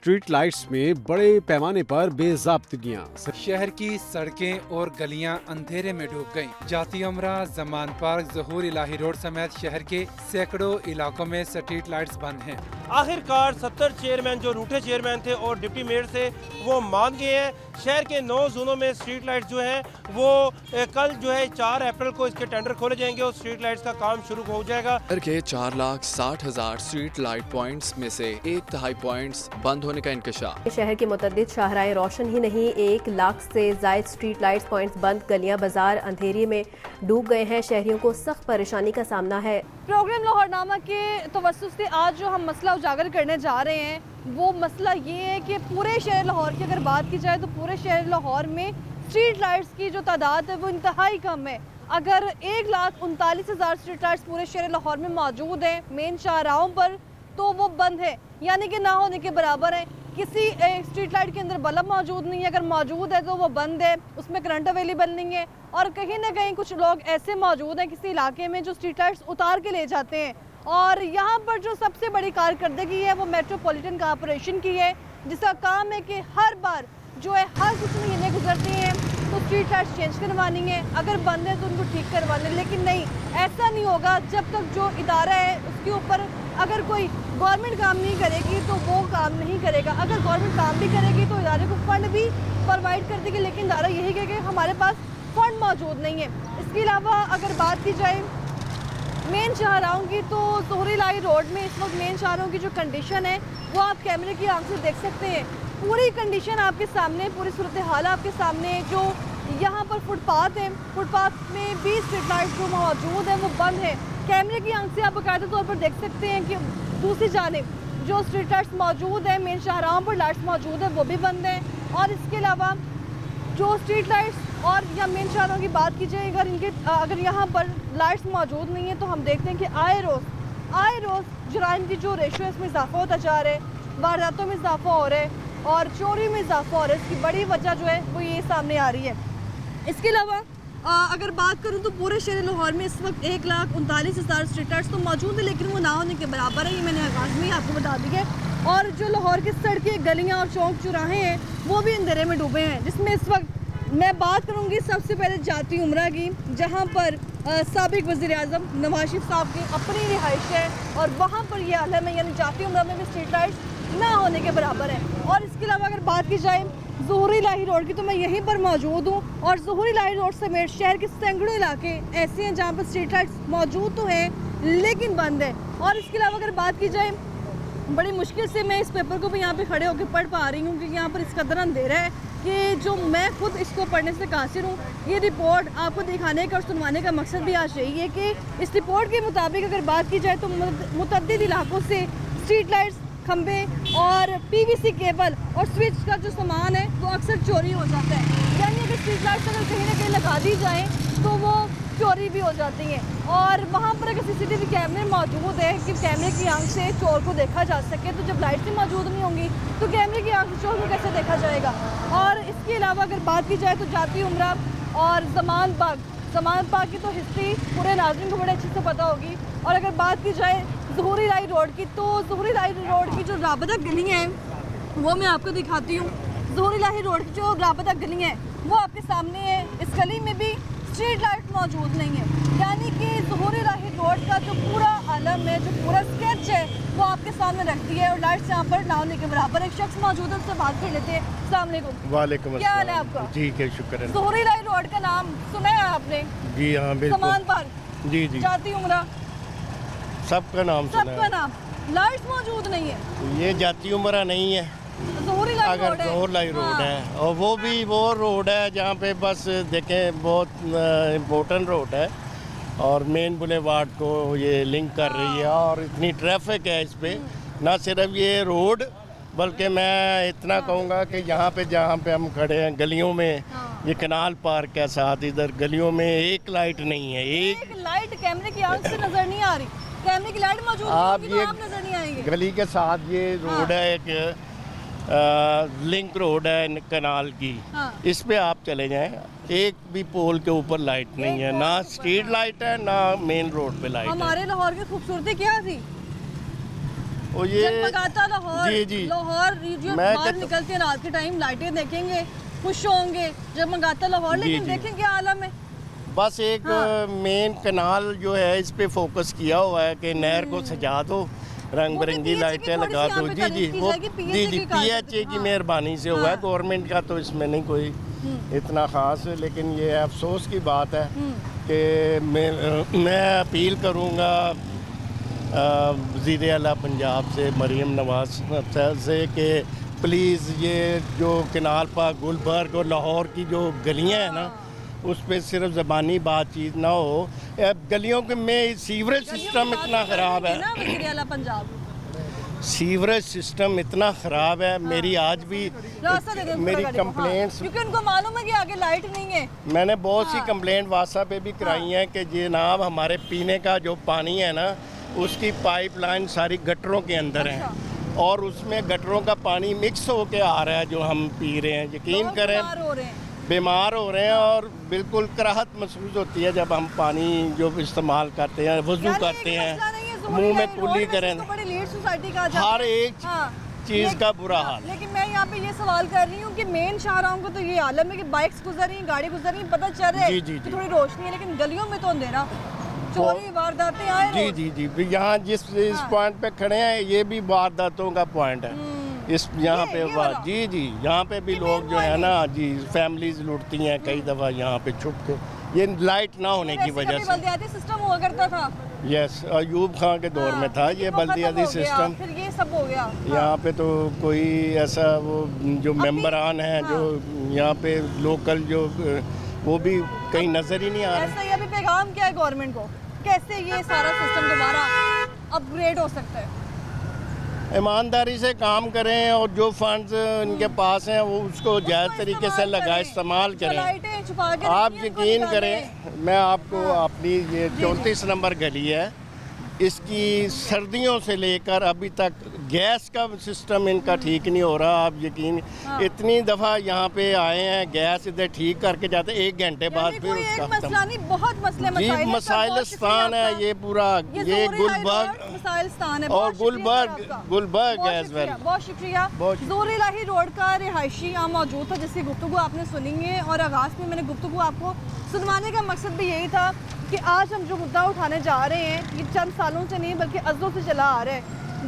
Street lights में बड़े पैमाने पर बेज़ाब्तगियां। शहर की सड़कें और गलियां अंधेरे में डूब गईं। जाती उमरा, जमान पार्क, ज़हूर इलाही रोड समेत शहर के सैकड़ों इलाकों में स्ट्रीट लाइट्स बंद हैं। आखिरकार 70 चेयरमैन जो रूठे चेयरमैन थे और डिप्टी मेयर थे वो मान गए हैं। शहर के 9 जोनों में स्ट्रीट लाइट्स जो है वो कल जो है 4 अप्रैल को इसके टेंडर खोले जाएंगे और स्ट्रीट लाइट्स का काम शुरू हो जाएगा। शहर के 4,60,000 स्ट्रीट लाइट पॉइंट्स में से 1/3 पॉइंट्स बंद होने का इंकशाफ। शहर के मुतअद्दिद शाहराएं रोशन ही नहीं, 1 लाख से जायद स्ट्रीट लाइट्स पॉइंट्स बंद, गलियां बाजार अंधेरे में डूब गए हैं। शहरियों को सख्त परेशानी का सामना है। प्रोग्राम लाहौरनामा के तवस्सुस से आज जो हम मसला उजागर करने जा रहे हैं वो मसला ये है कि पूरे शहर लाहौर की अगर बात की जाए तो पूरे शहर लाहौर में स्ट्रीट लाइट्स की जो तादाद है वो इंतहाई कम है। अगर 1,39,000 स्ट्रीट लाइट्स पूरे शहर लाहौर में मौजूद हैं मेन शाहराहों पर, तो वो बंद है, यानी कि ना होने के बराबर है। किसी स्ट्रीट लाइट के अंदर बल्ब मौजूद नहीं है, अगर मौजूद है तो वो बंद है, उसमें करंट अवेलेबल नहीं है। और कहीं ना कहीं कुछ लोग ऐसे मौजूद हैं किसी इलाके में जो स्ट्रीट लाइट्स उतार के ले जाते हैं। और यहाँ पर जो सबसे बड़ी कारकर्दगी है वो मेट्रोपॉलिटन कॉरपोरेशन की है, जिसका काम है कि हर बार जो है हर कुछ महीने गुजरते हैं तो स्ट्रीट लाइट्स चेंज करवानी है, अगर बंद है तो उनको ठीक करवाने। लेकिन नहीं, ऐसा नहीं होगा जब तक जो इदारा है उसके ऊपर अगर कोई गवर्नमेंट काम नहीं करेगी तो वो काम नहीं करेगा। अगर गवर्नमेंट काम भी करेगी तो इदारे को फंड भी प्रोवाइड कर देगी, लेकिन इदारा यही कहेगा कि हमारे पास फंड मौजूद नहीं है। इसके अलावा अगर बात की जाए मेन शाहराहों की, तो ज़हूर इलाही रोड में इस वक्त मेन शाहराहों की जो कंडीशन है वो आप कैमरे की आंख से देख सकते हैं। पूरी कंडीशन आपके सामने, पूरी सूरत हाल आपके सामने। जो यहाँ पर फुटपाथ है, फुटपाथ में भी स्ट्रीट लाइट जो मौजूद है वो बंद है। कैमरे की आंख से आप बाकायदा तौर पर देख सकते हैं कि दूसरी जानिब जो स्ट्रीट लाइट्स मौजूद है मेन शाहराहों पर लाइट्स मौजूद है वो भी बंद है। और इसके अलावा जो स्ट्रीट लाइट्स और या मेन शाहराहों की बात की जाए, अगर यहाँ पर लाइट्स मौजूद नहीं है तो हम देखते हैं कि आए रोज़ जुराइम की जो रेशो है इसमें इजाफा होता जा रहा है, वारदातों में इजाफा हो रहा है और चोरी में इजाफा हो रहा है। इसकी बड़ी वजह जो है वो ये सामने आ रही है। इसके अलावा अगर बात करूँ तो पूरे शहर लाहौर में इस वक्त 1,39,000 स्ट्रीट लाइट्स तो मौजूद है, लेकिन वो ना होने के बराबर है। ये मैंने आगाज़ में ही आपको बता दी है। और जो लाहौर की सड़कें, गलियाँ और चौक चौराहे हैं वो भी अंधेरे में डूबे हैं, जिसमें इस वक्त मैं बात करूँगी सबसे पहले जाती उमरा की, जहाँ पर साबिक वज़ीर-ए-आज़म नवाज शरीफ साहब की अपनी रिहाइश है और वहाँ पर ये आलम है, यानी जाती उमरा में भी स्ट्रीट लाइट्स ना होने के बराबर है। और इसके अलावा अगर बात की जाए ज़हूर इलाही रोड की, तो मैं यहीं पर मौजूद हूँ और ज़हूर इलाही रोड समेत शहर के सैकड़ों इलाके ऐसे हैं जहाँ पर स्ट्रीट लाइट्स मौजूद तो हैं लेकिन बंद है। और इसके अलावा अगर बात की जाए, बड़ी मुश्किल से मैं इस पेपर को भी यहाँ पे खड़े होकर पढ़ पा रही हूँ, क्योंकि यहाँ पर इस कदर अंधेरा है कि जो मैं खुद इसको पढ़ने से कासिर हूँ। ये रिपोर्ट आपको दिखाने का और सुनवाने का मकसद भी आज यही है कि इस रिपोर्ट के मुताबिक अगर बात की जाए तो मुतअद्दिद इलाकों से स्ट्रीट लाइट्स, खंबे और PVC केबल और स्विच का जो सामान है वो अक्सर चोरी हो जाता है। यानी अगर स्ट्रीट लाइट्स अगर कहीं ना कहीं लगा दी जाए तो वो चोरी भी हो जाती हैं। और वहाँ पर अगर CCTV कैमरे मौजूद है कि कैमरे की आंख से चोर को देखा जा सके, तो जब लाइट्स ही मौजूद नहीं होंगी तो कैमरे की आंख से चोर को कैसे देखा जाएगा। और इसके अलावा अगर बात की जाए तो जाती उमरा और जमान पार्क की तो हिस्ट्री पूरे नाज़रीन को बड़े अच्छे से पता होगी। और अगर बात की जाए ज़हूर इलाही रोड की, तो ज़हूर इलाही रोड की जो राबता गली हैं वो मैं आपको दिखाती हूँ। ज़हूर इलाही रोड की जो राबता गली है वो आपके सामने है। इस गली में भी स्ट्रीट लाइट मौजूद नहीं है, यानी कि ज़हूर इलाही रोड का जो पूरा आलम है, जो पूरा स्केच है वो आपके सामने रख दिया है और लाइट्स यहाँ पर ना होने के बराबर। एक शख्स मौजूद है, उससे बात कर लेते हैं। अस्सलाम वालेकुम। वालेकुम क्या हाल है आपका? जी क्या शुक्र है। ज़हूर इलाही रोड का नाम सुना है आपने? जी हाँ बिल्कुल। समान पार्क, जी जाती उमरा, सबका नाम सुना सबका है। नाम। लाइट्स मौजूद नहीं है। ये जाती उमरा नहीं है, ज़हूर इलाही अगर रोड है। ज़हूर इलाही रोड हाँ। है, और वो भी वो रोड है जहाँ पे बस देखें बहुत इम्पोर्टेंट रोड है और मेन बुलेवार्ड को ये लिंक कर रही है और इतनी ट्रैफिक है इस पे। ना सिर्फ ये रोड बल्कि मैं इतना कहूँगा कि यहाँ पे जहाँ पे हम खड़े हैं गलियों में, ये कनाल पार्क के साथ इधर गलियों में एक लाइट नहीं है। एक लाइट कैमरे की आंख से नजर नहीं आ रही। कैमरे की लाइट मौजूद आप नहीं होगी ये तो आप नजर नहीं आएंगे। गली के साथ ये रोड है, एक लिंक रोड है कनाल की। हाँ। इस पे आप चले जाएं, एक भी पोल के ऊपर लाइट नहीं है, ना स्ट्रीट लाइट है ना मेन रोड पे लाइट है। हमारे लाहौर की खूबसूरती क्या थी? और ये जगमगाता लाहौर, जी जी लाहौर जो मैं बाहर कहता- निकलते हैं रात के टाइम लाइटें देखेंगे, खुश होंगे, जगमगाता लाहौर, जी, लेकिन जी। देखें क्या आलम है। बस एक मेन कनाल जो है इस पे फोकस किया हुआ है कि नहर को सजा दो, रंग बिरंगी PHA की लाइटें थोड़ी लगा सी यहाँ दो। पे जी तारीफ जी की वो जाएगी, PHA जी जी की कारकर्दगी, PHA की हाँ। मेहरबानी से हुआ है, हाँ। गवर्नमेंट का तो इसमें नहीं कोई इतना ख़ास है। लेकिन ये अफसोस की बात है कि मैं अपील करूँगा वज़ीर आला पंजाब से मरीम नवाज साहब से कि प्लीज़ ये जो किनाल पर गुलबर्ग और लाहौर की जो गलियाँ हैं ना, उस पर सिर्फ ज़बानी बातचीत ना हो। गलियों के में सीवरेज सिस्टम इतना ख़राब है, ना वज़ीर आला पंजाब, सीवरेज सिस्टम इतना ख़राब है। मेरी आज भी रास्ता दे दें मेरी गाड़ी को, हाँ। कंप्लेंट्स क्योंकि उनको मालूम है कि आगे लाइट नहीं है। मैंने बहुत सी कंप्लेंट वासा पे भी कराई हैं कि जनाब हमारे पीने का जो पानी है ना, उसकी पाइपलाइन सारी गटरों के अंदर है और उसमें गटरों का पानी मिक्स होके आ रहा है जो हम पी रहे हैं। यकीन लोग करें बीमार हो रहे हैं। बीमार हो रहे हैं और बिल्कुल कराहत महसूस होती है जब हम पानी जो इस्तेमाल करते हैं, वज़ू यार, ये करते एक हैं, मसला नहीं है, मुंह में रोड कुल्ली में करें, तो बड़ी लेट सोसाइटी का आ जाता हर है। एक हाँ, चीज़ का बुरा हाल। लेकिन मैं यहाँ पे ये सवाल कर रही हूँ कि मेन शाहराहों को तो ये आलम है कि बाइक्स गुजर रही हैं, गाड़ी गुजर रही हैं, पता चल रहा है जी, जी, कि जी। थोड़ी रोशनी है, लेकिन गलियों में तो अंधेरा, चोरी वारदातें आए जी रोज। जी जी फिर यहाँ जिस इस हाँ। पॉइंट पे खड़े हैं ये भी वारदातों का पॉइंट है। इस यहाँ पे ये वाला? जी जी यहाँ पे भी ये लोग main जो है point ना जी फैमिलीज लूटती हैं कई दफ़ा यहाँ पे छुप के, ये लाइट ना होने की वजह से। बल्दियाती सिस्टम हुआ करता था। यस अयूब खान के दौर में हाँ, था ये लेकिन वो खत्म बल्दियाती हो गया, सिस्टम। फिर ये सब हो गया। हाँ। यहाँ पे तो कोई ऐसा वो जो मेंबरान हैं जो यहाँ पे लोकल जो वो भी कहीं नज़र ही नहीं आ रहे। ऐसा ही अभी पैगाम क्या है गवर्नमेंट को, कैसे ये सारा सिस्टम दोबारा अपग्रेड हो सकता है? ईमानदारी से काम करें और जो फंड्स इनके पास हैं वो उसको जायज़ तरीके से लगाए, इस्तेमाल करें। लाइटें छुपा के आप रखी हैं, उनको यकीन निकालें। करें मैं आपको अपनी ये 34 नंबर गली है, इसकी सर्दियों से लेकर अभी तक गैस का सिस्टम इनका ठीक नहीं हो रहा। आप यकीन इतनी दफ़ा यहाँ पे आए हैं, गैस इधर ठीक करके जाते, 1 घंटे बाद यानी फिर कोई एक उसका मसला नहीं, बहुत मसले जी मसाइल हैं। मसाइलस्तान है ये पूरा, ये गुलबर्ग मसाइलस्तान है और बहुत शुक्रिया सर आपका। गुलबर्ग बहुत एज वेल। शुक्रिया, बहुत शुक्रिया। बहुत शुक्रिया। ज़ोर इलाही रोड का रिहायशी यहाँ मौजूद था जिसकी गुफ्तगू आपने सुनी है, और आगाज़ में मैंने गुफ्तगू आपको सुनवाने का मकसद भी यही था कि आज हम जो मुद्दा उठाने जा रहे हैं ये चंद सालों से नहीं बल्कि अज़ों से चला आ रहा है।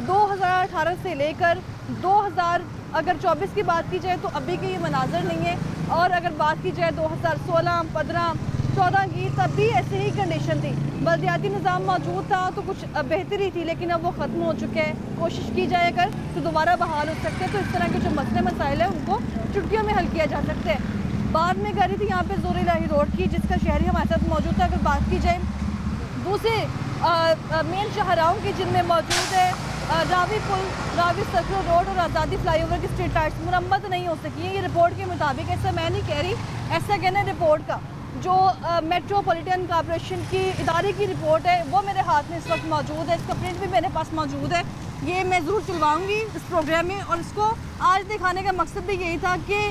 2018 से लेकर 2024 की बात की जाए तो अभी के ये मनाजर नहीं है, और अगर बात की जाए 2016, 15, 14 की तब भी ऐसे ही कंडीशन थी। बल्दियाती निज़ाम मौजूद था तो कुछ बेहतरी थी, लेकिन अब वो ख़त्म हो चुका है। कोशिश की जाए अगर तो दोबारा बहाल हो सकते हैं, तो इस तरह के जो मसले मसाइल हैं उनको चुटकियों में हल किया जा सकता है। बाद में कह रही थी यहाँ पे ज़ोर इलाही रोड की, जिसका शहरी हमारे साथ मौजूद था। अगर बात की जाए दूसरे मेन शाहराहों की जिनमें मौजूद है रावी पुल, रावी सर्कुलर रोड और आज़ादी फ्लाईओवर की स्ट्रीट लाइट्स मुरम्मत नहीं हो सकी है, ये रिपोर्ट के मुताबिक। ऐसा मैं नहीं कह रही, ऐसा कहना है रिपोर्ट का। जो मेट्रोपॉलिटन कॉर्पोरेशन की इदारे की रिपोर्ट है वो मेरे हाथ में इस वक्त मौजूद है, इसका प्रिंट भी मेरे पास मौजूद है। ये मैं ज़रूर चलवाऊँगी इस प्रोग्राम में, और इसको आज दिखाने का मकसद भी यही था कि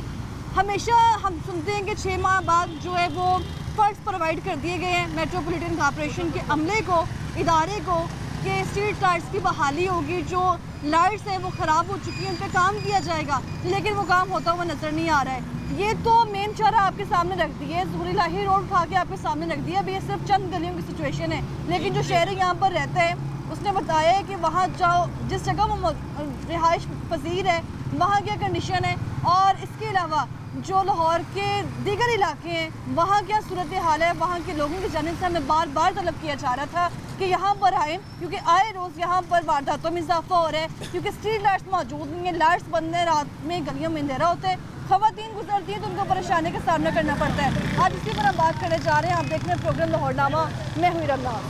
हमेशा हम सुनते हैं कि 6 माह बाद जो है वो फंड्स प्रोवाइड कर दिए गए हैं मेट्रोपॉलिटन कॉर्पोरेशन के अमले को, इदारे को, कि स्ट्रीट लाइट्स की बहाली होगी, जो लाइट्स हैं वो ख़राब हो चुकी हैं उन पर काम किया जाएगा, लेकिन वो काम होता हुआ नज़र नहीं आ रहा है। ये तो मेन चौराहा आपके सामने रख दिए, ज़ोर इलाही रोड उठा के आपके सामने रख दिया। अभी ये सिर्फ चंद गलियों की सिचुएशन है, लेकिन जो शहरी यहाँ पर रहता है उसने बताया है कि वहाँ जाओ, जिस जगह वो रिहाइश पजीर है वहाँ क्या कंडीशन है, और इसके अलावा जो लाहौर के दीगर इलाके हैं वहाँ क्या सूरत हाल है। वहाँ के लोगों की जानिब से हमें बार बार तलब किया जा रहा था कि यहाँ पर आएँ, क्योंकि आए रोज़ यहाँ पर वारदातों में इजाफा हो रहा है, क्योंकि स्ट्रीट लाइट्स मौजूद नहीं है, लाइट्स बंद है, रात में गलियों में अंधेरा होता है, ख़वातीन गुजरती हैं तो उनको परेशानी का सामना करना पड़ता है। आज इसी पर हम बात करने जा रहे हैं। आप देख रहे हैं प्रोग्राम लाहौरनामा, मैं हुई रमना।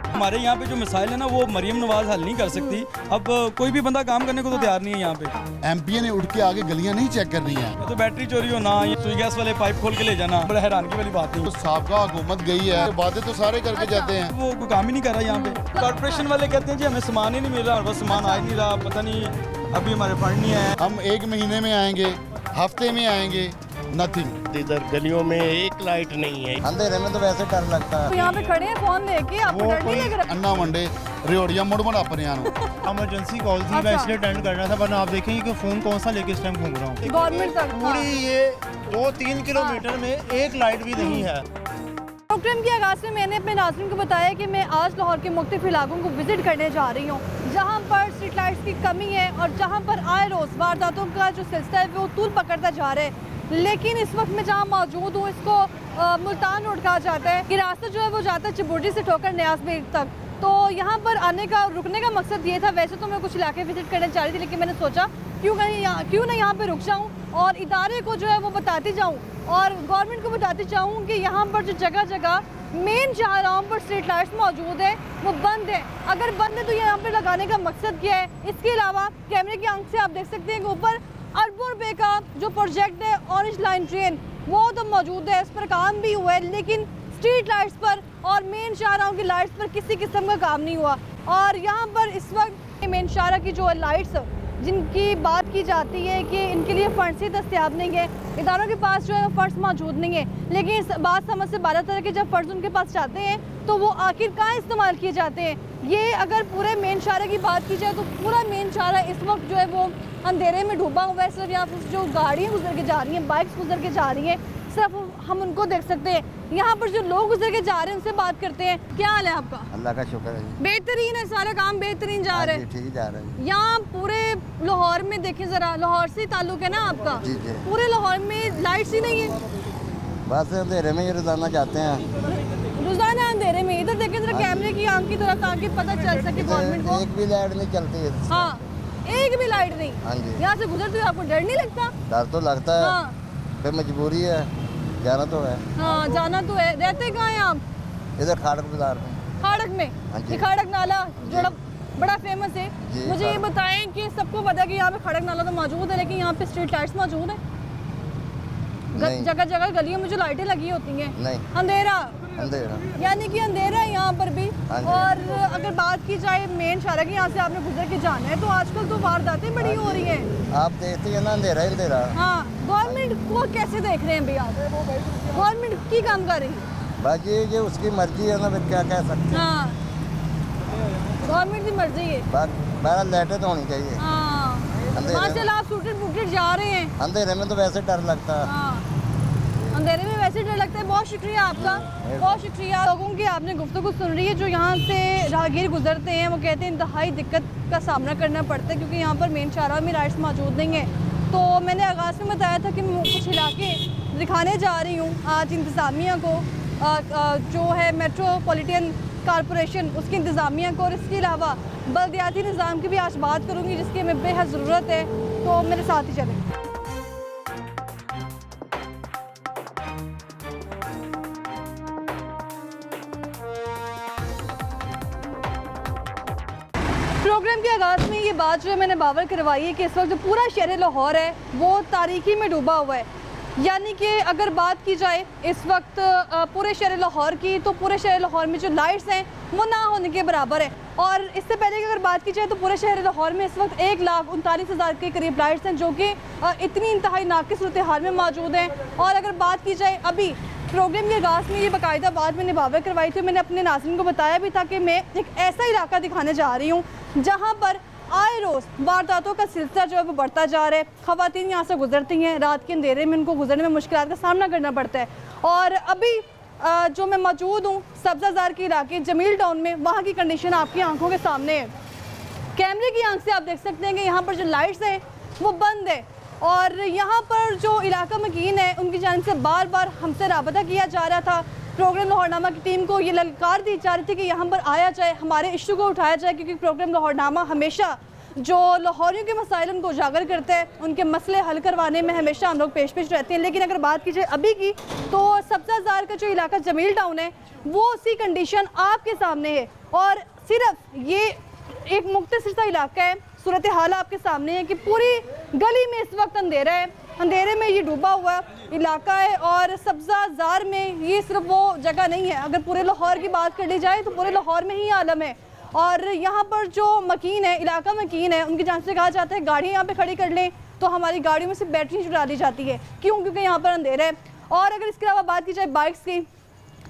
हमारे यहाँ पे जो मिसाइल है ना वो मरीम नवाज हल नहीं कर सकती। अब कोई भी बंदा काम करने को तो तैयार नहीं है यहाँ पे। एमपीए ने उठ के आगे गलियां नहीं चेक करनी है, तो बैटरी चोरी होना, ये सुई गैस वाले पाइप खोल के ले जाना, बड़ा हैरानगी वाली बात नहीं। तो साबका हुकूमत गई है, वादे तो सारे करके जाते हैं, वो कोई काम ही नहीं कर रहा यहाँ पे। कॉर्पोरेशन वाले कहते हैं जी हमें सामान ही नहीं मिल रहा, बस सामान आ ही नहीं रहा, पता नहीं अभी हमारे फंड नहीं है। हम 1 महीने में आएंगे, हफ्ते में आएंगे, नथिंग। इधर गलियों में एक लाइट नहीं है। अंधेरे में तो वैसे डर लगता तो यहाँ पे खड़े हैं फोन लेके, आपको डर नहीं लग रहा? अन्ना वनडे रियोड़िया मुड़ मुड़ अपने इमरजेंसी कॉल थी, मैं इसलिए अटेंड करना था, वरना आप देखेंगे कि फ़ोन कौन सा लेके इस टाइम घूम रहा हूँ। गवर्नमेंट तक पूरी ये 2-3 किलोमीटर में एक लाइट भी नहीं है। प्रोग्राम के आगाज़ में मैंने अपने नाज़रीन को बताया कि मैं आज लाहौर के मुख्तलिफ इलाकों को विजिट करने जा रही हूँ, जहाँ पर स्ट्रीट लाइट्स की कमी है और जहाँ पर आए रोज़ वारदातों का जो सिलसिला है वो तूल पकड़ता जा रहा है। लेकिन इस वक्त मैं जहाँ मौजूद हूँ, इसको मुल्तान रोड कहा जाता है कि रास्ता जो है वो जाता है चिबुर्जी से ठोकर न्याज बेग तक। तो यहाँ पर आने का रुकने का मकसद ये था, वैसे तो मैं कुछ इलाके विजिट करने जा रही थी, लेकिन मैंने सोचा क्यों ना यहाँ पे रुक जाऊँ और इदारे को जो है वो बताती जाऊँ और गवर्नमेंट को बताती जाऊँ कि यहाँ पर जो जगह जगह मेन शाहराहों पर स्ट्रीट लाइट्स मौजूद है वो बंद है। अगर बंद है तो यहाँ पे लगाने का मकसद क्या है? इसके अलावा कैमरे की आंख से आप देख सकते हैं कि ऊपर अरबों रुपए का जो प्रोजेक्ट है ऑरेंज लाइन ट्रेन, वो तो मौजूद है, इस पर काम भी हुआ है, लेकिन स्ट्रीट लाइट्स पर और मेन शाहराहों की लाइट्स पर किसी किस्म का काम नहीं हुआ। और यहाँ पर इस वक्त मेन शाहरा की जो लाइट्स जिनकी बात की जाती है कि इनके लिए फंड्स ही दस्तियाब नहीं है, इदारों के पास जो है फंड्स मौजूद नहीं है, लेकिन इस बात समझ से बात है कि जब फंड्स उनके पास जाते हैं तो वो आखिर कहाँ इस्तेमाल किए जाते हैं। ये अगर पूरे मेन शाहरा की बात की जाए तो पूरा मेन शाहरा इस वक्त जो है वो अंधेरे में डूबा हुआ है। सिर्फ यहाँ पर जो गाड़ियाँ गुजर के जा रही हैं, बाइक्स गुजर के जा रही हैं, सिर्फ हम उनको देख सकते हैं। यहाँ पर जो लोग गुजर के जा रहे हैं उनसे बात करते हैं। क्या हाल है आपका? अल्लाह का शुक्र है। बेहतरीन है, सारा काम बेहतरीन जा रहा है। ठीक जा रहा है। यहाँ पूरे लाहौर में देखें जरा, लाहौर से ताल्लुक है ना आपका? जी जी। पूरे लाहौर में लाइट्स ही नहीं है, बस अंधेरे में ही रोजाना जाते हैं। रोजाना अंधेरे में। इधर देखें जरा कैमरे की आंख की तरफ, ताकि पता चल सके गवर्नमेंट को। एक भी लाइट नहीं चलती है। हाँ, एक भी लाइट नहीं। हाँ जी। यहाँ से गुजरते हुए आपको डर नहीं लगता? डर तो लगता है। हाँ। फिर मजबूरी है, जाना तो है। हाँ, जाना तो है। रहते कहाँ हैं आप? इधर खाड़क बाजार में। खाड़क में? हाँ जी। ये खाड़क नाला जो बड़ा फेमस है, जी, मुझे ये बताएं कि सबको पता है कि यहाँ पे खाड़क नाला तो मौजूद है, लेकिन यहाँ पे स्ट्रीट लाइट्स मौजूद है? जगह जगह गलियों में जो लाइटें लगी होती हैं, नहीं, अंधेरा अंधेरा, यानी कि अंधेरा है यहाँ पर भी। हाँ जी। और अगर बात की जाए मेन शाहरा की, यहाँ से आपने गुजर के जाना है, तो आजकल तो वारदातें बड़ी हो रही हैं। आप देखते हैं ना, अंधेरा ही अंधेरा। हाँ, गवर्नमेंट को कैसे देख रहे हैं भैया? गवर्नमेंट की काम कर रही है? बाकी ये उसकी मर्जी है ना, फिर क्या कह सकते हैं। हाँ, गवर्नमेंट की मर्जी है। बहरहाल लाइटें तो होनी चाहिए। हाँ, माशाल्लाह आप सूटेड बूटेड जा रहे हैं। अंधेरे में तो वैसे डर लगता है। हाँ, अंधेरे में वैसे डर लगता है। बहुत शुक्रिया आपका, बहुत शुक्रिया। लोगों की आपने गुफ्तगू सुन रही है जो यहाँ से राहगीर गुजरते हैं, वो कहते हैं इंतहाई दिक्कत का सामना करना पड़ता है क्योंकि यहाँ पर मेन शाहरा में लाइट्स मौजूद नहीं है। तो मैंने आगाज़ में बताया था कि मैं कुछ इलाके दिखाने जा रही हूँ आज इंतज़ामिया को, जो है मेट्रोपॉलिटन कॉरपोरेशन, उसकी इंतज़ामिया को, और इसके अलावा बल्दियाती निज़ाम की भी आज बात करूँगी जिसकी हमें बेहद ज़रूरत है। तो मेरे साथ ही चलें। प्रोग्राम के आगाज़ में ये बात जो है मैंने बावर करवाई है कि इस वक्त जो पूरा शहर लाहौर है वो तारीकी में डूबा हुआ है। यानी कि अगर बात की जाए इस वक्त पूरे शहर लाहौर की, तो पूरे शहर लाहौर में जो लाइट्स हैं वो ना होने के बराबर है। और इससे पहले की अगर बात की जाए तो पूरे शहर लाहौर में इस वक्त 1,39,000 के करीब लाइट्स हैं जो कि इतनी इंतहाई नाक़िस सूरत हाल में मौजूद हैं। और अगर बात की जाए अभी प्रोग्राम के आगाज़ में ये बाकायदा बात मैंने बावर करवाई थी, मैंने अपने नाज़रीन को बताया भी था कि मैं एक ऐसा इलाका दिखाने जा रही हूँ जहाँ पर आए रोज़ वारदातों का सिलसिला जो है वो बढ़ता जा रहा है। ख़वातीन यहाँ से गुजरती हैं, रात के अंधेरे में उनको गुजरने में मुश्किलात का सामना करना पड़ता है। और अभी जो मैं मौजूद हूँ सब्ज़ाज़ार के इलाके जमील टाउन में, वहाँ की कंडीशन आपकी आंखों के सामने है। कैमरे की आंख से आप देख सकते हैं कि यहाँ पर जो लाइट्स हैं वो बंद है और यहाँ पर जो इलाका मकीन है उनकी जानिब से बार बार हमसे राबता किया जा रहा था। प्रोग्राम लाहौरनामा की टीम को ये ललकार दी जा रही थी कि यहाँ पर आया जाए, हमारे इशू को उठाया जाए, क्योंकि प्रोग्राम लाहौरनामा हमेशा जो लाहौरियों के मसाइल उनको उजागर करते हैं, उनके मसले हल करवाने में हमेशा हम लोग पेश रहते हैं। लेकिन अगर बात की जाए अभी की, तो सब्ज़ाज़ार का जो इलाका जमील टाउन है वो उसी कंडीशन आपके सामने है। और सिर्फ ये एक मुख्तसर सा इलाका है, सूरत हाल आपके सामने है कि पूरी गली में इस वक्त अंधेरा है, अंधेरे में ये डूबा हुआ इलाका है। और सब्ज़ाज़ार में ये सिर्फ वो जगह नहीं है, अगर पूरे लाहौर की बात कर ली जाए तो पूरे लाहौर में ही आलम है। और यहाँ पर जो मकीन है, इलाका मकीन है, उनकी जान से कहा जाता है गाड़ियाँ यहाँ पे खड़ी कर लें तो हमारी गाड़ियों में से बैटरी छुड़ा दी जाती है। क्यों? क्योंकि यहाँ पर अंधेरा है। और अगर इसके अलावा बात की जाए बाइक्स की,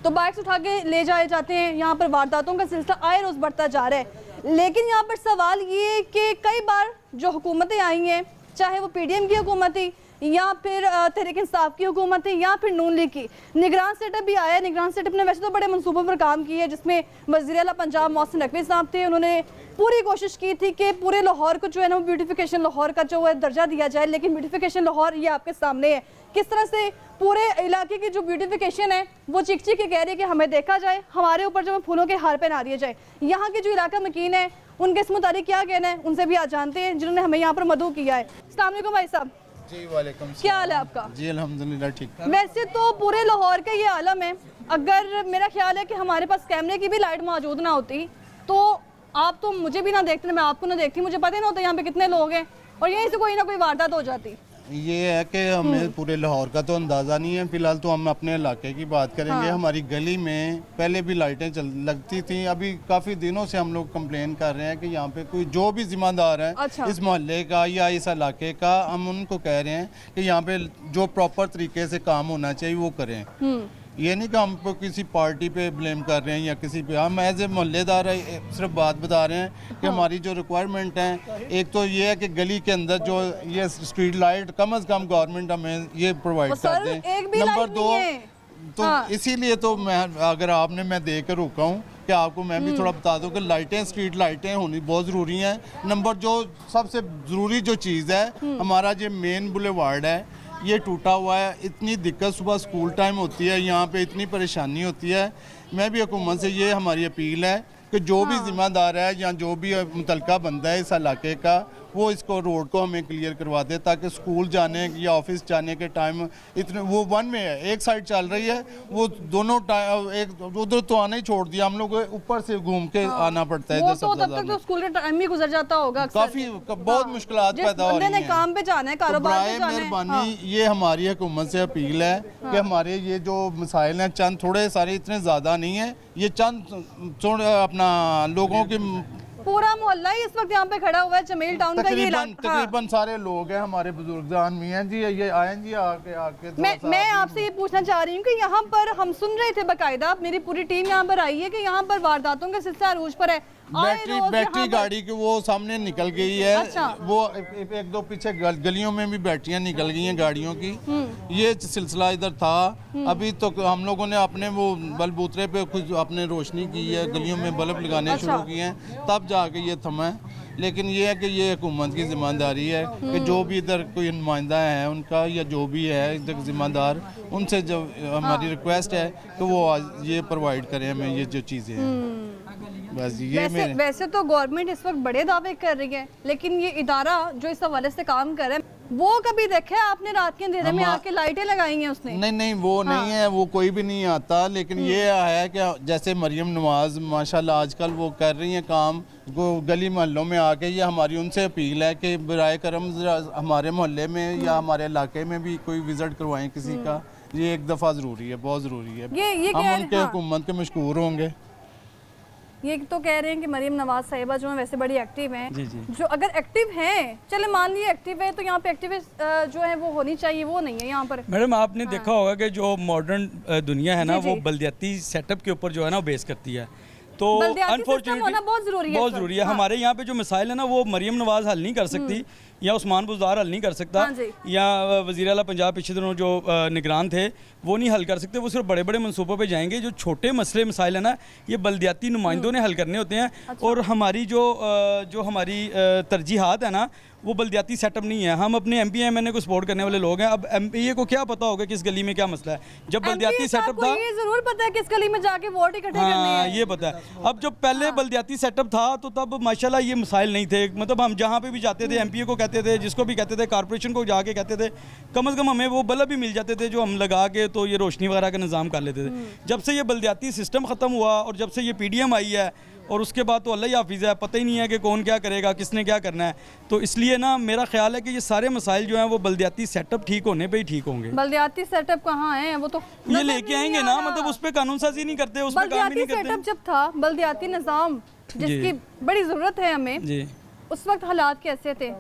तो बाइक्स उठा के ले जाए जाते हैं। यहाँ पर वारदातों का सिलसिला आए रोज़ बढ़ता जा रहा है। लेकिन यहाँ पर सवाल ये है कि कई बार जो हुकूमतें आई हैं, चाहे वो PDM की हुकूमत थी या फिर तहरीक इंसाफ की हुकूमत थी या फिर नून लीग की, निगरान सेटअप भी आया है। निगरान सेटअप ने वैसे तो बड़े मंसूबों पर काम किया है, जिसमें वज़ीर आला पंजाब मोहसिन नकवी साहब थे। उन्होंने पूरी कोशिश की थी कि पूरे लाहौर को जो है ना, वो ब्यूटिफिकेशन लाहौर का जो है दर्जा दिया जाए। लेकिन ब्यूटिफिकेशन लाहौर ये आपके सामने है, किस तरह से पूरे इलाके की जो ब्यूटिफिकेशन है वो चीख चीख के कह रही है कि हमें देखा जाए, हमारे ऊपर जो फूलों के हार पहना दिए जाए। यहाँ के जो इलाका मकीन है उनके इस मुताबिक क्या कहना है, उनसे भी आज जानते हैं, जिन्होंने हमें यहाँ पर मदऊ किया है। अस्सलाम वालेकुम भाई साहब। जी वालेकुम। क्या हाल है आपका? जी अल्हम्दुलिल्लाह ठीक। वैसे तो पूरे लाहौर का ये आलम है, अगर मेरा ख्याल है कि हमारे पास कैमरे की भी लाइट मौजूद ना होती तो आप तो मुझे भी ना देखते, मैं आपको ना देखती, मुझे पता ही ना होता यहाँ पे कितने लोग हैं और यहीं से कोई ना कोई वारदात हो जाती। ये है कि हमें पूरे लाहौर का तो अंदाज़ा नहीं है। फिलहाल तो हम अपने इलाके की बात करेंगे। हाँ। हमारी गली में पहले भी लाइटें लगती थी। अभी काफ़ी दिनों से हम लोग कंप्लेन कर रहे हैं कि यहाँ पे कोई जो भी जिम्मेदार है, अच्छा। इस मोहल्ले का या इस इलाके का, हम उनको कह रहे हैं कि यहाँ पे जो प्रॉपर तरीके से काम होना चाहिए वो करें। ये नहीं कि हम किसी पार्टी पे ब्लेम कर रहे हैं या किसी पे, हम एज ए मोहल्लेदार सिर्फ बात बता रहे हैं कि हमारी जो रिक्वायरमेंट है, एक तो ये है कि गली के अंदर जो ये स्ट्रीट लाइट कम से कम गवर्नमेंट हमें ये प्रोवाइड कर दें। नंबर 2 तो इसीलिए तो मैं, अगर आपने, मैं दे कर रुका हूँ कि आपको मैं भी थोड़ा बता दूं कि लाइटें, स्ट्रीट लाइटें होनी बहुत ज़रूरी हैं। नंबर जो सबसे ज़रूरी जो चीज़ है, हमारा जो मेन बुलेवार्ड है ये टूटा हुआ है। इतनी दिक्कत, सुबह स्कूल टाइम होती है, यहाँ पे इतनी परेशानी होती है। मैं भी हुकूमत से ये हमारी अपील है कि जो भी जिम्मेदार है या जो भी मुतलका बंदा है इस इलाके का, वो इसको रोड को हमें क्लियर करवा दे ताकि स्कूल जाने या ऑफिस जाने के टाइम इतने, वो वन में है, एक साइड चल रही है, वो दोनों टाइम एक उधर तो आना ही छोड़ दिया, हम लोग ऊपर से घूम के आना पड़ता है। वो तो तब तक तो स्कूल का टाइम ही गुजर जाता होगा, काफी बहुत मुश्किलात पैदा हो रही हैं। काम पे जाना है, कारोबार पे जाना है। मेहरबानी ये हमारी हुकूमत से अपील है कि हमारे ये जो मसाइल हैं, चंद थोड़े सारे, इतने ज़्यादा नहीं है, ये चंद अपना लोगों की, पूरा मोहल्ला ही इस वक्त यहाँ पे खड़ा हुआ है, जमील टाउन का ये इलाका। तकरीबन सारे लोग हैं, हमारे बुजुर्गजान भी हैं जी, ये आए जी आके मैं आपसे ये पूछना चाह रही हूँ कि यहाँ पर हम सुन रहे थे बाकायदा, मेरी पूरी टीम यहाँ पर आई है कि यहाँ पर वारदातों का सिलसिला अरूज पर है। बैटरी गाड़ी की वो सामने निकल गई है। अच्छा। वो एक दो पीछे गलियों में भी बैटरियां निकल गई हैं गाड़ियों की। ये सिलसिला इधर था। अभी तो हम लोगों ने अपने वो बलबूतरे पे कुछ अपने रोशनी की है, गलियों में बल्ब लगाने शुरू किए हैं, तब जाके ये थमा है। लेकिन ये है कि ये हुकूमत की जिम्मेदारी है कि जो भी इधर कोई नुमाइंदा है उनका, या जो भी है इधर जिम्मेदार, उनसे जो हमारी रिक्वेस्ट है कि वो आज ये प्रोवाइड करें हमें ये जो चीज़ें हैं। बस ये वैसे तो गवर्नमेंट इस वक्त बड़े दावे कर रही है, लेकिन ये इदारा जो इस हवाले से काम कर रहा है, वो कभी देखा है आपने रात के अंधेरे में आके लाइटें लगाई हैं उसने? नहीं वो नहीं है, वो कोई भी नहीं आता। लेकिन ये है कि जैसे मरियम नवाज माशाल्लाह आजकल वो कर रही हैं काम, वो गली मोहल्लों में आके, ये हमारी उनसे अपील है कि बराए करम हमारे मोहल्ले में या हमारे इलाके में भी कोई विजिट करवाएं किसी का। ये एक दफ़ा ज़रूरी है, बहुत ज़रूरी है। हम उनके हुकूमत के मशकूर होंगे। ये तो कह रहे हैं कि मरियम नवाज साहिबा जो है वैसे बड़ी एक्टिव हैं। जी जी। जो अगर एक्टिव हैं, चले मान लिए एक्टिव है, तो यहाँ पे एक्टिविस्ट जो है वो होनी चाहिए, वो नहीं है यहाँ पर। मैडम आपने देखा होगा कि जो मॉडर्न दुनिया है ना, वो बल्दियाती सेटअप के ऊपर जो है ना वो बेस करती है, तो अनफॉर्चुनेटली बहुत ज़रूरी है। हमारे यहाँ पे जो मिसाइल है ना, वो मरियम नवाज हल नहीं कर सकती, या उस्मान बुज़दार हल नहीं कर सकता, या वज़ीर आला पंजाब पिछले दिनों जो निगरान थे वो नहीं हल कर सकते। वो सिर्फ बड़े बड़े मंसूबों पे जाएंगे। जो छोटे मसले मसाइल है ना, ये बल्दियाती नुमाइंदों ने हल करने होते हैं। अच्छा। और हमारी जो हमारी तरजीहात है ना, वो बल्दियाती सेटअप नहीं है। हम अपने MP MNA को सपोर्ट करने वाले लोग हैं। अब MPA को क्या पता होगा किस गली में क्या मसला है? जब बल्दियाती सेटअप था, ये जरूर पता है किस गली में जाके वोट इकट्ठे करने हैं। ये पता है। अब जब पहले बल्दियाती सेटअप था तो तब माशाल्लाह ये मसाइल नहीं थे। मतलब हम जहाँ पे भी जाते थे, MPA को कहते थे, जिसको भी कहते थे, कारपोरेशन को जाके कहते थे, कम से कम हमें वो बल्ब भी मिल जाते थे जो हम लगा के तो ये रोशनी वगैरह का निज़ाम कर लेते थे। जब से ये बल्दियाती सिस्टम ख़त्म हुआ और जब से ये PDM आई है, और उसके बाद तो अल्लाह ही हाफिज़ है, पता ही नहीं है कि कौन क्या करेगा, किसने क्या करना है। तो इसलिए ना मेरा ख्याल है कि ये सारे मसाइल जो हैं वो बल्दियाती सेटअप ठीक होने पे ही ठीक होंगे। बल्दियाती सेटअप कहाँ है? वो तो ये लेके आएंगे ना, मतलब उस पर कानून साजी नहीं करते, उस पर काम ही नहीं करते। सेटअप जब था, बल्दियाती निज़ाम जिसकी बड़ी ज़रूरत है हमें जी। उस वक्त हालात कैसे थे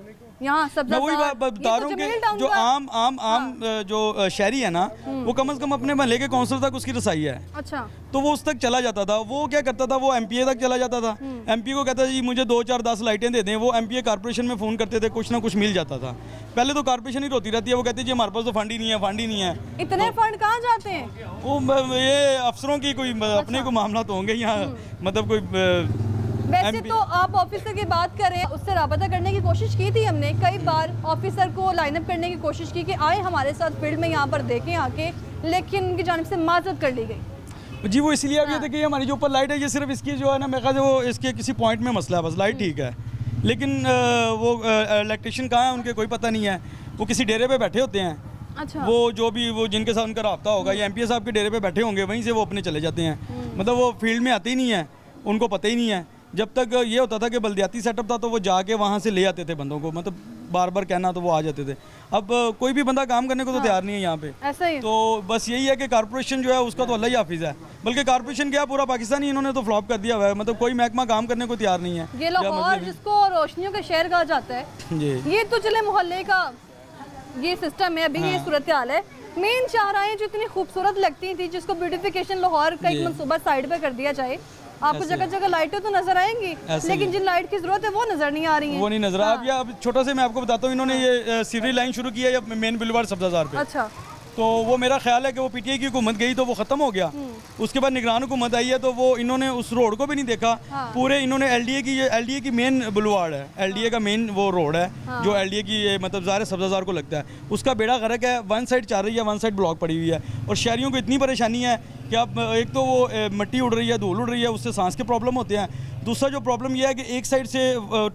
यहाँ? सब मैं वही बात बता रहा हूँ कि जो आम जो शहरी है ना, वो कम से कम अपने महल्ले के काउंसिलर तक उसकी रसाई है। अच्छा। तो वो उस तक चला जाता था। वो क्या करता था, वो एमपीए तक चला जाता था। एमपी को कहता था जी मुझे 2 4 10 लाइटें दे दें। वो एमपीए कारपोरेशन में फ़ोन करते थे, कुछ ना कुछ मिल जाता था। पहले तो कारपोरेशन ही रोती रहती है, वो कहती है जी हमारे पास तो फंड ही नहीं है, फंड ही नहीं है। इतने फंड कहाँ जाते हैं? वो ये अफसरों की कोई अपने को मामला तो होंगे यहाँ, मतलब कोई वैसे तो आप ऑफिसर की बात करें, उससे राबता करने की कोशिश की थी हमने कई बार, ऑफिसर को लाइनअप करने की कोशिश की कि आए हमारे साथ फील्ड में यहाँ पर देखें आके, लेकिन उनकी जानिब से माजरत कर ली गई। जी वो इसलिए अब ये देखिए हमारी जो ऊपर लाइट है, ये सिर्फ इसकी जो है ना, मेरे ख्याल से वो इसके किसी पॉइंट में मसला है, बस लाइट ठीक है, लेकिन वो इलेक्ट्रिशियन कहाँ है उनके कोई पता नहीं है। वो किसी डेरे पे बैठे होते हैं। अच्छा। वो जो भी वो जिनके साथ उनका राब्ता होगा, या एमपीए साहब के डेरे पे बैठे होंगे, वहीं से वो अपने चले जाते हैं। मतलब वो फील्ड में आते ही नहीं है, उनको पता ही नहीं है। जब तक ये होता था कि बल्दियाती सेटअप था तो वो जाके वहाँ से ले आते थे बंदों को, मतलब बार बार कहना तो वो आ जाते थे। अब कोई भी बंदा काम करने को तो तैयार नहीं है यहाँ पे। ऐसा ही। तो बस यही है कि कारपोरेशन जो है उसका तो अल्लाह ही हाफिज़ है, बल्कि कारपोरेशन क्या पूरा पाकिस्तान ही इन्होंने तो फ्लॉप कर दिया हुआ है। मतलब कोई महकमा काम करने को तैयार नहीं है। ये लाहौर जिसको रोशनियों का शहर कहा जाता है जी, ये तो चले मोहल्ले का ये सिस्टम है, अभी ये सूरत हाल है। मेन शाहराहें जो इतनी खूबसूरत लगती थी, जिसको ब्यूटिफिकेशन लाहौर का एक मनसूबा साइड पे कर दिया जाए, आपको जगह जगह लाइटें तो नजर आएंगी, लेकिन जिन लाइट की जरूरत है वो नजर नहीं आ रही है। वो नहीं नजर अब छोटा से मैं आपको बताता हूँ, इन्होंने ये सीवरेज लाइन शुरू की है मेन बुलवार्ड सब्जाजार पे। अच्छा। तो वो मेरा ख्याल है कि वो पीटीआई की हुकूमत गई तो वो ख़त्म हो गया। उसके बाद निगरान हुकूमत आई है तो वो इन्होंने उस रोड को भी नहीं देखा। पूरे इन्होंने एलडीए की मेन बुलवार्ड है, एलडीए का मेन वो रोड है जो एलडीए की मतलब ज़ाहिर सब्जाजार को लगता है, उसका बेड़ा गर्क है। वन साइड चल रही है, वन साइड ब्लॉक पड़ी हुई है, और शहरियों को इतनी परेशानी है कि अब एक तो वो मिट्टी उड़ रही है, धूल उड़ रही है, उससे सांस के प्रॉब्लम होते हैं। दूसरा जो प्रॉब्लम यह है कि एक साइड से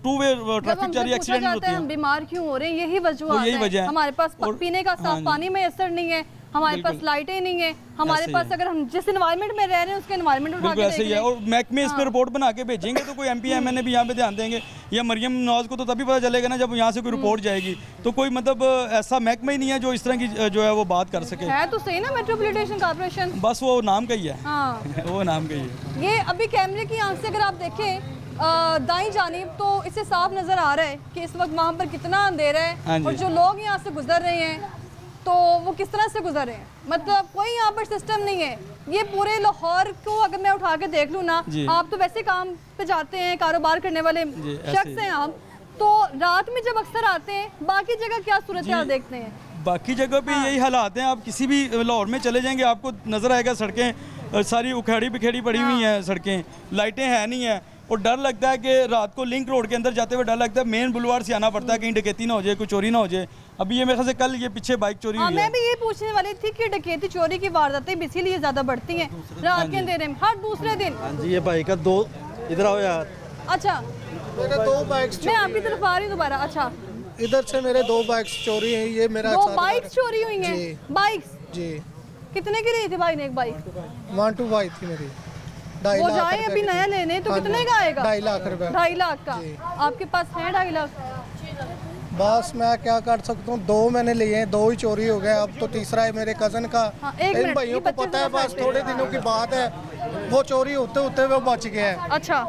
2 वे ट्रैफिक चल रही है, एक्सीडेंट होते हैं। हम बीमार क्यों हो रहे हैं, यही वजह है। हमारे पास पीने का साफ पानी में असर नहीं है, हमारे पास लाइटें नहीं है, हमारे पास अगर हम जिस एनवायरनमेंट में रह रहे हैं उसके एनवायरनमेंट उठा के ऐसे ही है। और महकमे इस पे रिपोर्ट बना के भेजेंगे तो कोई एमपी एमएनए भी यहाँ पे ध्यान देंगे, या मरियम नवाज को तो तभी पता चलेगा ना जब यहाँ से कोई रिपोर्ट जाएगी। तो कोई मतलब ऐसा महकमा ही नहीं है जो इस तरह की जो है वो बात कर सके। है तो सही ना मेट्रोपॉलिटन कॉर्पोरेशन, बस वो नाम का ही है। हाँ। वो नाम का ही है। ये अभी कैमरे की आंख से अगर आप देखें दाईं जानिब तो इसे साफ नजर आ रहा है कि इस वक्त वहाँ पर कितना अंधेरा है, और जो लोग यहाँ से गुजर रहे हैं तो वो किस तरह से गुजर रहे हैं। मतलब कोई यहाँ पर सिस्टम नहीं है। ये पूरे लाहौर को अगर मैं उठा के देख लूँ ना, आप तो वैसे काम पे जाते हैं, कारोबार करने वाले शख्स हैं आप, तो रात में जब अक्सर आते हैं, बाकी जगह क्या सूरत हाल देखते हैं? बाकी जगह भी यही हालात हैं। आप किसी भी लाहौर में चले जाएंगे आपको नज़र आएगा सड़कें सारी उखेड़ी बिखेड़ी पड़ी हुई हैं, सड़कें, लाइटें हैं नहीं है, और डर लगता है कि रात को लिंक रोड के अंदर जाते हुए डर लगता है, मेन बुलवार्ड से आना पड़ता है कहीं डकैती ना हो जाए, कोई चोरी ना हो जाए। अभी ये मेरे ख्याल से कल ये पीछे बाइक चोरी हुई है। मैं भी ये पूछने वाली थी कि डकैती चोरी की वारदातें भी इसीलिए ज़्यादा बढ़ती हैं रात के अंधेरे में, हर दूसरे दिन। हाँ जी, ये बाइक का 2 इधर आओ यार। अच्छा, मेरे 2 बाइक्स मैं आपकी तरफ आ रही हूँ दोबारा। अच्छा, इधर से मेरे 2 बाइक्स चोरी हैं। ये मेरा 2 बाइक चोरी हुई हैं? बाइक्स जी। कितने की रही थी भाई ने एक बाइक? 1 2 बाइक थी मेरी। वो जाए अभी नया लेने तो कितने का आएगा? 2.5 लाख रुपए। 2.5 लाख का आपके पास है? 2.5 लाख बस मैं क्या कर सकता हूँ, 2 मैंने लिए हैं, 2 ही चोरी हो गए, अब तो तीसरा है मेरे कज़न का। इन भाइयों को पता है, बस थोड़े दिनों की बात है, वो चोरी होते होते वो बच गया है। अच्छा,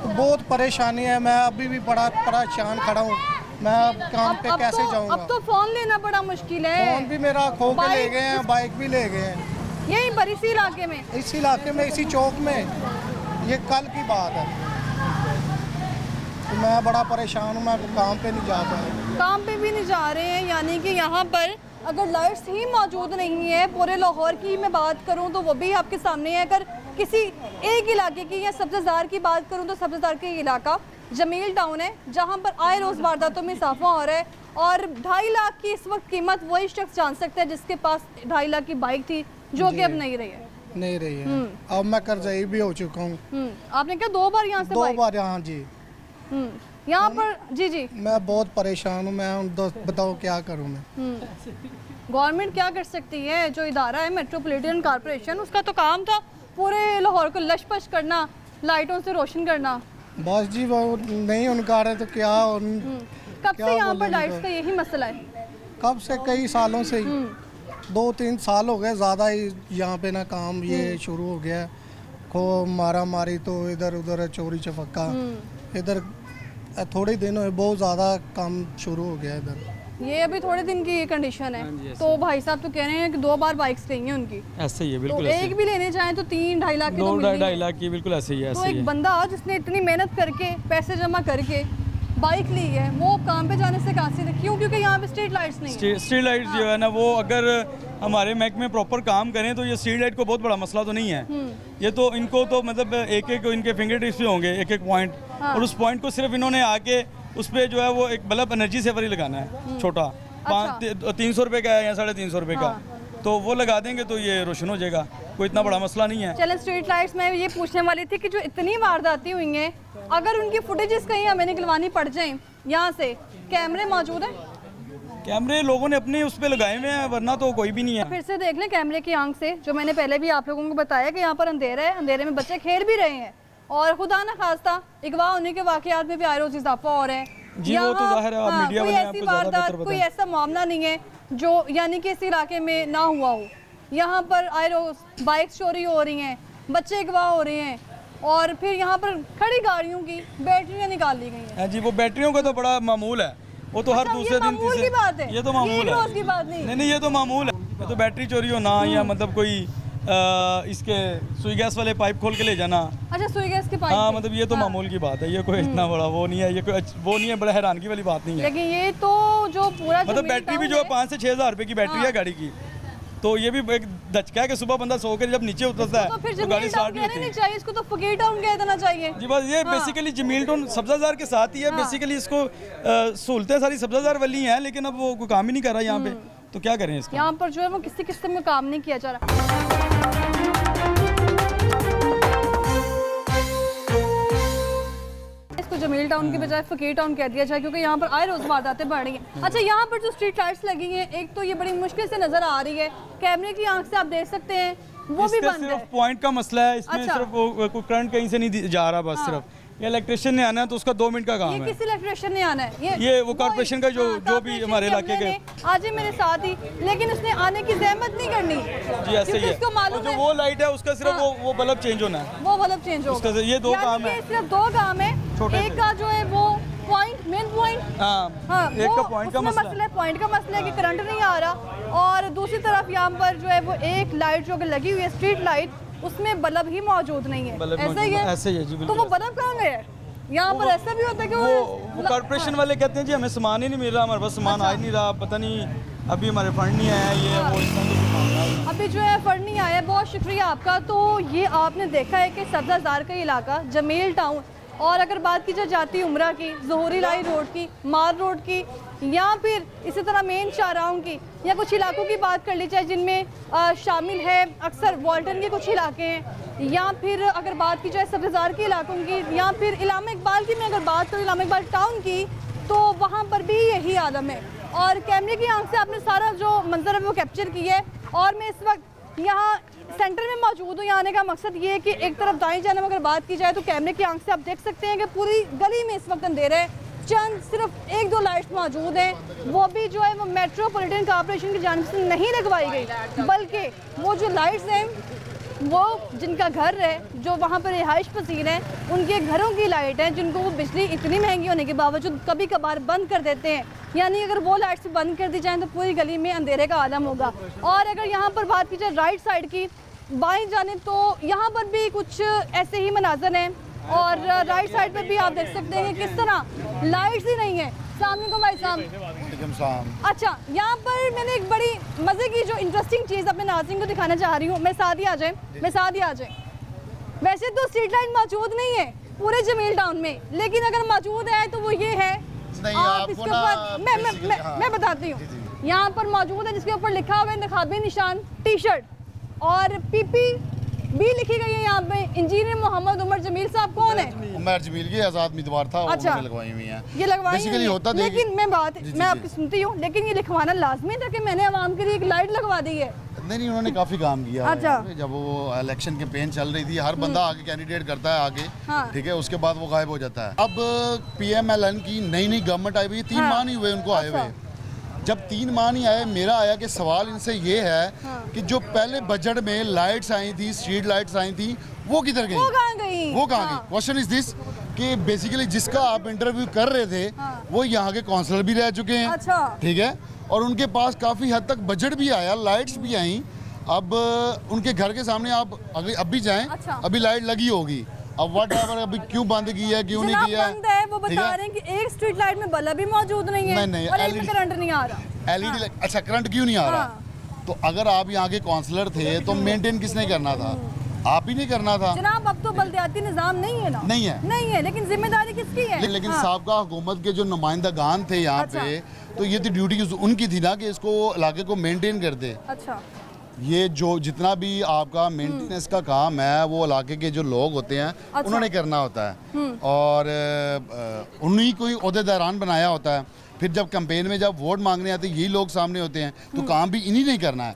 बहुत परेशानी है, मैं अभी भी बड़ा परेशान खड़ा हूँ, मैं अब काम पे कैसे जाऊँगा? अब तो फ़ोन लेना बड़ा मुश्किल है। फ़ोन भी मेरा खो के ले गए हैं, बाइक भी ले गए हैं। यहीं पर इसी इलाके में? इसी इलाके में, इसी चौक में। ये कल की बात है। तो मैं बड़ा परेशान हूँ, मैं काम पे नहीं जा पाया। काम पे भी नहीं जा रहे हैं, यानी कि यहाँ पर अगर लाइट्स ही मौजूद नहीं है, पूरे लाहौर की मैं बात करूँ तो वो भी आपके सामने है। अगर किसी एक इलाके की या सब्ज़ाजार की बात करूँ तो सब्ज़ाजार का इलाका जमील टाउन है, जहाँ पर आए रोज़ वारदातों में इजाफा हो रहा है, और 2.5 लाख की इस वक्त कीमत वही शख्स जान सकता है जिसके पास 2.5 लाख की बाइक थी, जो कि अब नहीं रही है। नहीं रही है। अब मैं कर्जई भी हो चुका हूँ। आपने क्या 2 बार यहाँ से? 2 बार यहाँ जी। यहाँ पर जी मैं बहुत परेशान हूँ, मैं बताओ क्या करूँ मैं। गवर्नमेंट क्या कर सकती है? जो इदारा है मेट्रोपॉलिटन कॉर्पोरेशन, उसका तो काम था पूरे लाहौर को लशपश करना, लाइटों से रोशन करना। बस जी वो नहीं उनका रहे तो क्या। कब से यहाँ पर लाइट्स का यही मसला है? कब से? कई सालों से ही, 2 3 साल हो गए ज़्यादा ही यहाँ पे ना काम ये शुरू हो गया है। देखो मारा मारी तो इधर उधर चोरी चफक्का इधर थोड़े दिन हुए बहुत ज़्यादा काम शुरू हो गया इधर। ये अभी थोड़े दिन की ये कंडीशन है। तो भाई साहब तो कह रहे हैं कि 2 बार बाइक्स गई हैं उनकी। ऐसे ही है बिल्कुल। तो एक भी लेने जाएं तो 3-2.5 लाख की तो 2-2.5 लाख की बिल्कुल ऐसे ही है। तो एक बंदा जिसने इतनी मेहनत करके पैसे जमा करके बाइक ली है वो काम पे जाने से कहाँ से क्यों? क्योंकि यहाँ पे स्ट्रीट लाइट्स नहीं है। स्ट्रीट लाइट्स जो है ना वो अगर हमारे महकमे प्रॉपर काम करें तो ये स्ट्रीट लाइट को बहुत बड़ा मसला तो नहीं है। ये तो इनको तो मतलब एक इनके फिंगर टिप्स पे होंगे एक पॉइंट। और उस पॉइंट को सिर्फ इन्होंने आके उस पर जो है वो एक बल्ब एनर्जी सेवर ही लगाना है छोटा। 300 रुपये का है या 350 रुपये का। तो वो लगा देंगे तो ये रोशन हो जाएगा, कोई इतना बड़ा मसला नहीं है। चलें स्ट्रीट लाइट्स में ये पूछने वाली थी कि जो इतनी वारदातें हुई हैं अगर उनकी फुटेजेस कहीं हमें निकलवानी पड़ जाएं यहाँ से, कैमरे मौजूद हैं? कैमरे लोगों ने अपने उस पर लगाए हुए हैं वरना तो कोई भी नहीं है। फिर से देख लें कैमरे की आंख से, जो मैंने पहले भी आप लोगों को बताया कि यहाँ पर अंधेरा है, अंधेरे में बच्चे खेल भी रहे हैं और खुदा न खास्ता अगवा होने के वाकयात में भी आए रोज इजाफा हो रहे हैं। जी वो तो जाहिर है आप मीडिया वाले ऐसी वारदात कोई ऐसा मामला नहीं है जो यानी कि इस इलाके में ना हुआ हो। यहाँ पर आए रोज बाइक चोरी हो रही हैं, बच्चे अगवा हो रहे हैं और फिर यहाँ पर खड़ी गाड़ियों की बैटरियाँ निकाल ली गई हैं। जी वो बैटरियों का तो बड़ा मामूल है, वो तो हर दूसरे दिन की बात है। ये तो मामूल है, रोज की बात नहीं, ये तो मामूल है। ये तो बैटरी चोरी होना या मतलब कोई इसके सुई गैस वाले पाइप खोल के ले जाना। अच्छा सुई गैस के पाइप। हाँ मतलब ये तो मामूल की बात है, ये कोई इतना बड़ा वो नहीं है, ये कोई वो नहीं है, बड़ा हैरानगी वाली बात नहीं है। लेकिन ये तो जो पूरा मतलब बैटरी भी जो है 5 से 6 हज़ार रुपए की बैटरी है गाड़ी की। तो ये भी एक धचका है कि सुबह बंदा सो कर जब नीचे उतरता है तो गाड़ी स्टार्ट नहीं होती। चाहिए इसको तो फकीर टाउन कह देना चाहिए। जी बस ये बेसिकली जमील टाउन सब्जाजार के साथ ही है। बेसिकली इसको सहूलतें सारी सब्जाजार वाली हैं लेकिन अब वो कोई काम ही नहीं कर रहा यहाँ पे, तो क्या करें इसका। यहाँ पर जो है वो किसी किस्म में काम नहीं किया जा रहा। इसको जमील टाउन की बजाय फकीर टाउन कह दिया जाए क्योंकि यहाँ पर आए रोज वारदातें बढ़ रही हैं। अच्छा यहाँ पर जो स्ट्रीट लाइट्स लगी हैं एक तो ये बड़ी मुश्किल से नजर आ रही है, कैमरे की आंख से आप देख सकते हैं वो भी बंद है। पॉइंट का मसला है इसमें। सिर्फ कोई करंट कहीं से नहीं जा रहा बस सिर्फ ये इलेक्ट्रिशियन ने आना है तो उसका 2 मिनट का काम है। किस इलेक्ट्रिशियन ने आना है? ये वो कॉर्पोरेशन का जो भी हमारे इलाके के आज ही मेरे साथ ही, लेकिन उसने आने की जहमत नहीं करनी। जी ऐसे ही है। उसको मालूम है वो लाइट है उसका सिर्फ वो बल्ब चेंज होना है, वो बल्ब चेंज होगा। ये 2 काम है, सिर्फ 2 काम है। एक का जो है वो पॉइंट मेन पॉइंट एक का पॉइंट का मसला है, पॉइंट का मसला है कि करंट नहीं आ रहा और दूसरी तरफ यहाँ पर जो है वो एक लाइट जो लगी हुई है स्ट्रीट लाइट उसमें बल्ब ही मौजूद नहीं है। ऐसा ही है, ऐसे ही है जी। तो वो बल्ब कहाँ गए? यहाँ पर ऐसा भी होता है कि वो कॉर्पोरेशन वाले कहते हैं जी हमें सामान ही नहीं मिल रहा, हमारे पास सामान आ ही नहीं रहा, पता नहीं अभी हमारे फंड नहीं आया, ये वो इस तरह अभी जो है फंड नहीं आया। बहुत शुक्रिया आपका। तो ये आपने देखा है कि सब्जाजार का इलाका जमील टाउन और अगर बात की जाए जाती उमरा की, ज़हूरी लाई रोड की, मार रोड की या फिर इसी तरह मेन शाहराहों की या कुछ इलाकों की बात कर ली जाए जिनमें शामिल है अक्सर वाल्टन के कुछ इलाके हैं या फिर अगर बात की जाए सब्जाजार के इलाकों की या फिर इलामा इकबाल की मैं अगर बात करूँ इलामा इकबाल टाउन की तो वहाँ पर भी यही आलम है। और कैमरे की आंख से आपने सारा जो मंजर है वो कैप्चर किया है और मैं इस वक्त यहाँ सेंटर में मौजूद हूँ। यहाँ आने का मकसद ये है कि एक तरफ दाएं जाने में अगर बात की जाए तो कैमरे की आंख से आप देख सकते हैं कि पूरी गली में इस वक्त अंधेरा है, चंद सिर्फ 1-2 लाइट्स मौजूद हैं, वो भी जो है वो मेट्रोपॉलिटन कॉर्पोरेशन की जानिब से नहीं लगवाई गई बल्कि वो जो लाइट्स हैं वो जिनका घर है जो वहाँ पर रिहाइश पसीर हैं उनके घरों की लाइट है जिनको वो बिजली इतनी महंगी होने के बावजूद कभी कभार बंद कर देते हैं। यानी अगर वो लाइट्स बंद कर दी जाएँ तो पूरी गली में अंधेरे का आलम होगा। और अगर यहाँ पर बात की जाए राइट साइड की बाएं जानिब तो यहाँ पर भी कुछ ऐसे ही मनाजर हैं और राइट साइड पर भी आप देख सकते हैं कि किस तरह लाइट्स ही नहीं है। अस्सलाम भाई साहब। अच्छा यहाँ पर मैंने एक बड़ी मज़े की जो इंटरेस्टिंग चीज़ अपने नाज़रीन को दिखाना चाह रही हूँ। मेरे साथ ही आ जाए। वैसे तो स्ट्रीट लाइट मौजूद नहीं है पूरे जमील टाउन में, लेकिन अगर मौजूद है तो वो ये है आप इसके ऊपर मैं बताती हूँ। यहाँ पर मौजूद है जिसके ऊपर लिखा हुआ है इंतखाबी निशान टी-शर्ट और पीपी भी लिखी गई है। यहाँ पे इंजीनियर मोहम्मद उमर जमील साहब कौन है? उमर जमील की आजाद उम्मीदवार था। अच्छा लगवाई हुई हैं ये लगवाई बेसिकली होता लेकिन मैं आपकी सुनती हूँ, लेकिन ये लिखवाना लाजमी था कि मैंने आवाम के लिए एक लाइट लगवा दी है। नहीं उन्होंने काफी काम किया। अच्छा जब वो इलेक्शन कैंपेन चल रही थी हर बंदा आगे कैंडिडेट करता है आगे, ठीक है, उसके बाद वो गायब हो जाता है। अब PMLN की नई गवर्नमेंट आई हुई 3 माह नहीं हुए उनको आए हुए। जब 3 माह नहीं आए मेरा आया कि सवाल इनसे ये है कि जो पहले बजट में लाइट्स आई थी स्ट्रीट लाइट्स आई थी वो किधर गई? वो कहाँ गई? वो कहाँ गई? क्वेश्चन इज दिस कि बेसिकली जिसका आप इंटरव्यू कर रहे थे वो यहाँ के काउंसलर भी रह चुके हैं, ठीक है, और उनके पास काफ़ी हद तक बजट भी आया, लाइट्स भी आई। अब उनके घर के सामने आप अभी जाएं, अभी लाइट लगी होगी। अब व्हाट एवर अभी क्यों बंद की है, क्यों नहीं किया है, वो बता रहे हैं कि एक स्ट्रीट लाइट में बल्ब भी मौजूद नहीं है, नहीं, और एक में करंट नहीं आ रहा। LED, अच्छा करंट क्यों नहीं आ रहा? तो अगर आप यहाँ के काउंसलर थे तो मेंटेन किसने करना था? आप ही नहीं करना था जनाब। अब तो बल्दियाती निजाम नहीं है ना? नहीं है, लेकिन जिम्मेदारी किसकी है? लेकिन साबका हुकूमत के जो नुमाइंदागान थे यहाँ पे, तो ये तो ड्यूटी उनकी थी ना कि इसको इलाके को मेंटेन कर दे। अच्छा, ये जो जितना भी आपका मेंटेनेंस का काम है वो इलाके के जो लोग होते हैं उन्होंने करना होता है, और उन्हीं को ही ओहदेदारान बनाया होता है। फिर जब कैंपेन में जब वोट मांगने आते यही लोग सामने होते हैं, तो काम भी इन्हीं नहीं करना है।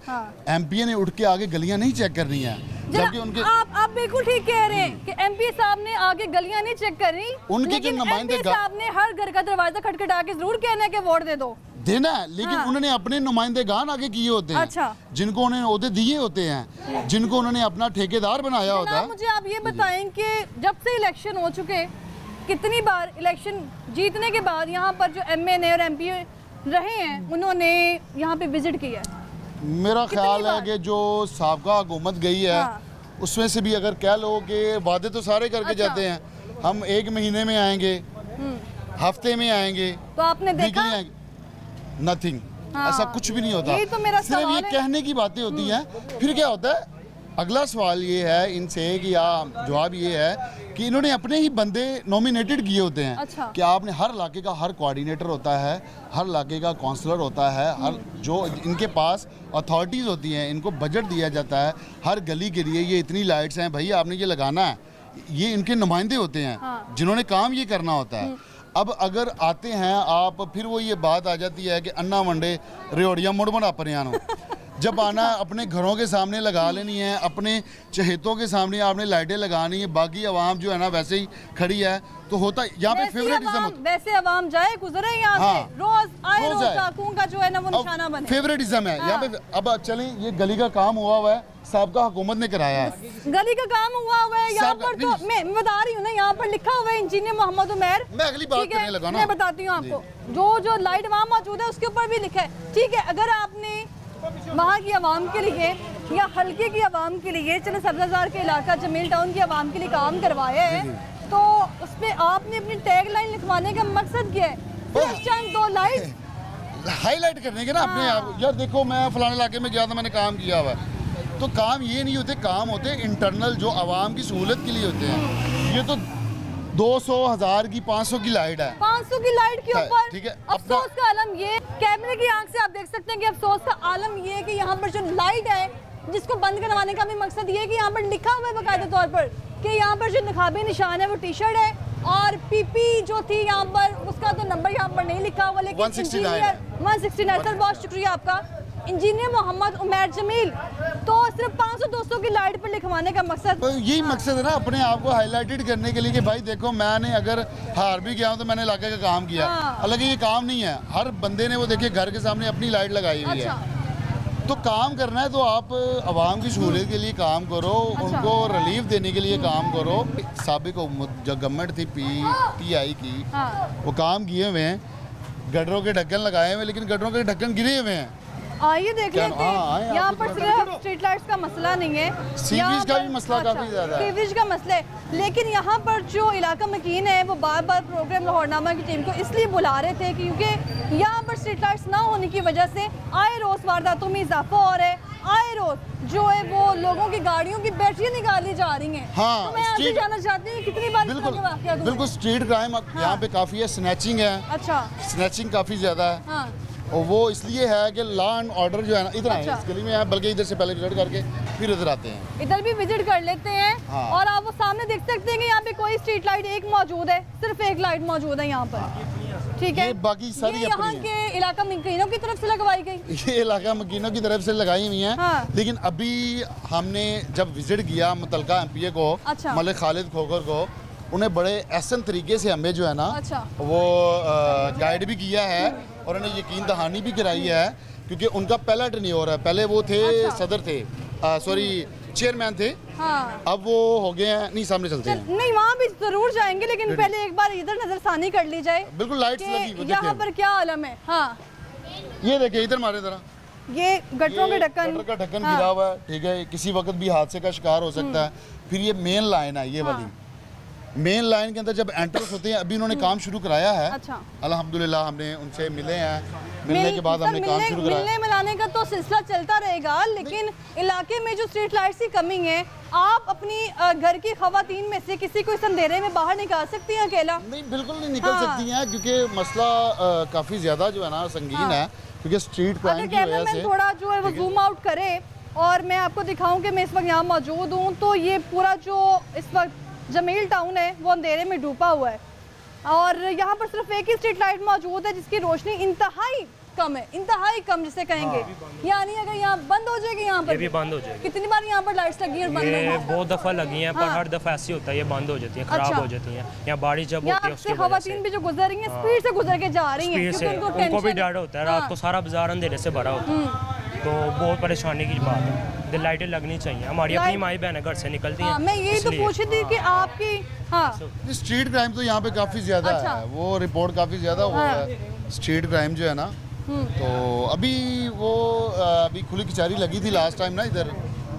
एमपी ने उठ के आगे गलियां नहीं चेक करनी है, जबकि उनके आप बिल्कुल ठीक कह रहे हैं कि एमपी साहब ने आगे गलियां नहीं चेक करनी, उनके जो नुमाइंदे साहब ने हर घर का दरवाजा खटखटा के जरूर कहना है कि वोट दे दो, देना है, लेकिन उन्होंने अपने नुमाइंदेगान आगे किए होते हैं। अच्छा। जिनको उन्होंने ओहदे दिए होते हैं, जिनको उन्होंने अपना ठेकेदार बनाया होता है। मुझे आप ये बताएं कि जब से इलेक्शन हो चुके, कितनी बार इलेक्शन जीतने के बाद यहाँ पर जो MNA और MP रहे हैं उन्होंने यहाँ पे विजिट किया है? मेरा ख्याल है कि जो साबका हुकूमत गई है उसमें से भी अगर कह लो कि वादे तो सारे करके जाते हैं, हम 1 महीने में आएंगे, हफ्ते में आएंगे, तो आपने देखा नथिंग, ऐसा कुछ भी नहीं होता। यही तो मेरा सिर्फ ये कहने की बातें होती हैं। फिर क्या होता है? अगला सवाल ये है इनसे कि जवाब ये है कि इन्होंने अपने ही बंदे नॉमिनेटेड किए होते हैं। अच्छा। कि आपने हर इलाके का हर कोऑर्डिनेटर होता है, हर इलाके का काउंसलर होता है, हर जो इनके पास अथॉरिटीज़ होती हैं, इनको बजट दिया जाता है हर गली के लिए। ये इतनी लाइट्स हैं भाई, आपने ये लगाना है, ये इनके नुमाइंदे होते हैं जिन्होंने काम ये करना होता है। अब अगर आते हैं आप, फिर वो ये बात आ जाती है कि अन्ना वंडे रेवड़िया मुड़ मुड़ अपने आनो। जब आना अपने घरों के सामने लगा लेनी है, अपने चहेतों के सामने आपने लाइटें लगानी है, बाकी आवाम जो है ना वैसे ही खड़ी है, तो होता यहाँ पे फेवरेटिज्म होता है। वैसे आवाम जाए गुजरे यहाँ से, रोज आए रोज डाकुओं का जो है ना वो निशाना बने। फेवरेटिज्म है यहाँ पे। अब चलें, ये गली का काम हुआ है, साबका हुकूमत ने कराया है। गली का काम हुआ है यहाँ पर, तो मैं बता रही हूँ ना, यहाँ पर लिखा हुआ है इंजीनियर मोहम्मद उमैर। मैं अगली बात करने लगा ना, मैं बताती हूँ आपको, जो लाइट वहाँ मौजूद है उसके ऊपर भी लिखा है। ठीक है, अगर आपने वहाँ की आवाम के लिए या हल्के की आवाम के लिए, चलो सब्जाजार के इलाका जमील टाउन की आवाम के लिए काम करवाया है, तो उसमें आपने अपनी टैग लाइन लिखवाने का मकसद क्या है? चंद 2 लाइट हाईलाइट करने के ना अपने आप। यार देखो, मैं फलाने इलाके में गया था, मैंने काम किया हुआ है। तो काम ये नहीं होते, काम होते इंटरनल जो आवाम की सहूलत के लिए होते हैं। ये तो 200, 1000 की 500 की लाइट है, 500 की लाइट के ऊपर। ठीक है, अफसोस का आलम ये, कैमरे की आंख से आप देख सकते हैं कि अफसोस का आलम ये है कि यहाँ पर जो लाइट है जिसको बंद करवाने का भी मकसद ये है कि यहाँ पर लिखा हुआ है बाकायदा तौर पर कि यहाँ पर जो निकाबी निशान है वो टी-शर्ट है, और PP जो थी यहाँ पर उसका तो नंबर यहाँ पर नहीं लिखा हुआ, लेकिन 169। सर बहुत शुक्रिया आपका इंजीनियर मोहम्मद उमैर जमील। तो सिर्फ 500-200 की लाइट पर लिखवाने का मकसद, तो यही मकसद है ना, अपने आप को हाईलाइटेड करने के लिए कि भाई देखो, मैंने अगर हार भी गया हूँ तो मैंने इलाके का काम किया। हालांकि ये काम नहीं है, हर बंदे ने वो देखिए घर के सामने अपनी लाइट लगाई हुई है। तो काम करना है तो आप आवाम की सहूलियत के लिए काम करो, उनको रिलीफ देने के लिए काम करो। साबिक जो गवर्नमेंट थी PI की, वो काम किए हुए हैं, गडरों के ढक्कन लगाए हुए, लेकिन गडरों के ढक्कन गिरे हुए हैं। आइए देख लेते हैं। यहाँ पर सिर्फ स्ट्रीट लाइट्स का मसला नहीं है, सीवेज का भी मसला काफी ज्यादा है, सीवेज का मसला है। लेकिन यहाँ पर जो इलाका मकीन है वो बार बार प्रोग्राम लाहौरनामा की टीम को इसलिए बुला रहे थे क्योंकि यहाँ पर स्ट्रीट लाइट्स ना होने की वजह से आए रोज वारदातों में इजाफा हो रहा है। आए रोज जो है वो लोगों की गाड़ियों की बैटरियाँ निकाली जा रही हैं। हाँ, तो मैं आपसे जानना चाहती हूँ कितनी बार बिल्कुल स्ट्रीट क्राइम यहाँ पे काफी है, स्नैचिंग है। अच्छा, स्नैचिंग काफी ज्यादा है। और वो इसलिए है कि लॉ एंड ऑर्डर जो है ना इधर है, इस गली में है, बल्कि इधर से पहले विजिट करके फिर इधर आते हैं, इधर भी विजिट कर लेते हैं। और आप वो सामने देख सकते हैं कि यहाँ पे कोई स्ट्रीट लाइट एक मौजूद है, सिर्फ एक लाइट मौजूद है यहाँ पर। ठीक है, बाकी सारी यहाँ के इलाका मकीनों की तरफ से लगवाई गई, ये इलाका मकीनों की तरफ से लगाई हुई हैं। लेकिन अभी हमने जब विजिट किया मुतलका MPA को, मलिक खालिद खोखर को, उन्हें बड़े एहसन तरीके से हमें जो है ना वो गाइड भी किया है और उन्हें यकीन दहानी भी कराई है, क्योंकि उनका पहला टेन्योर है। पहले वो थे सदर थे, सॉरी चेयरमैन थे, हाँ। अब वो हो गए हैं, नहीं सामने चलते हैं। नहीं वहाँ भी जरूर जाएंगे, लेकिन पहले एक बार इधर नजरसानी कर ली जाए। बिल्कुल लाइट्स लगी, यहाँ पर क्या आलम है। हाँ ये देखिए इधर मारे जरा, ये गटरों के ढक्कन, गटर का ढक्कन गिरा हुआ है, ठीक है, किसी वक्त भी हादसे का शिकार हो सकता है। फिर ये मेन लाइन है, ये वाली मेन लाइन के अंदर जब एंट्रेंस होते हैं, अभी उन्होंने काम शुरू कराया है। अच्छा। अल्हम्दुलिल्लाह हमने उनसे मिले हैं, मिलने के बाद हमने काम शुरू कराया। मिलने मिलाने का तो सिलसिला चलता रहेगा, लेकिन इलाके में जो स्ट्रीट लाइट्स की कमी है, आप अपनी घर की खवातीन में से किसी को इस अंधेरे में बाहर निकाल सकती हैं अकेला? नहीं, बिल्कुल नहीं निकल सकती हैं, क्योंकि मसला काफ़ी ज़्यादा जो है ना संगीन है, क्योंकि स्ट्रीट क्राइम की वजह से। थोड़ा जो है वो जूम आउट करे और मैं आपको दिखाऊं कि मैं इस वक्त यहाँ मौजूद हूँ, तो ये पूरा जो इस वक्त जमील टाउन है वो अंधेरे में डूबा हुआ है और यहाँ पर सिर्फ एक ही स्ट्रीट लाइट मौजूद है जिसकी रोशनी इंतहाई कम है, इंतहाई कम जिसे कहेंगे। यानी अगर यहाँ बंद हो जाएगी, यहाँ पर भी बंद हो जाएगी। कितनी बार यहाँ पर लाइट्स लगी है? बहुत दफा लगी हैं, पर हर दफा ऐसी होता है, ये बंद हो जाती है, खराब हो जाती है। यहाँ बारिश जब होती है उसकी खवातीन भी जो गुजर रही हैं, स्पीड से गुजर के जा रही हैं, उनको भी डर होता है, रात को सारा बाजार अंधेरे से भरा होता है, तो बहुत परेशानी की बात है। लाइटें लगनी चाहिए, हमारी अपनी माई बहन घर से निकलती हैं। मैं यही तो पूछी थी कि आपकी स्ट्रीट क्राइम तो यहाँ पे काफ़ी ज़्यादा है, वो रिपोर्ट काफ़ी ज़्यादा हुआ है स्ट्रीट क्राइम जो है ना। तो अभी वो अभी खुली कचहरी लगी थी लास्ट टाइम ना इधर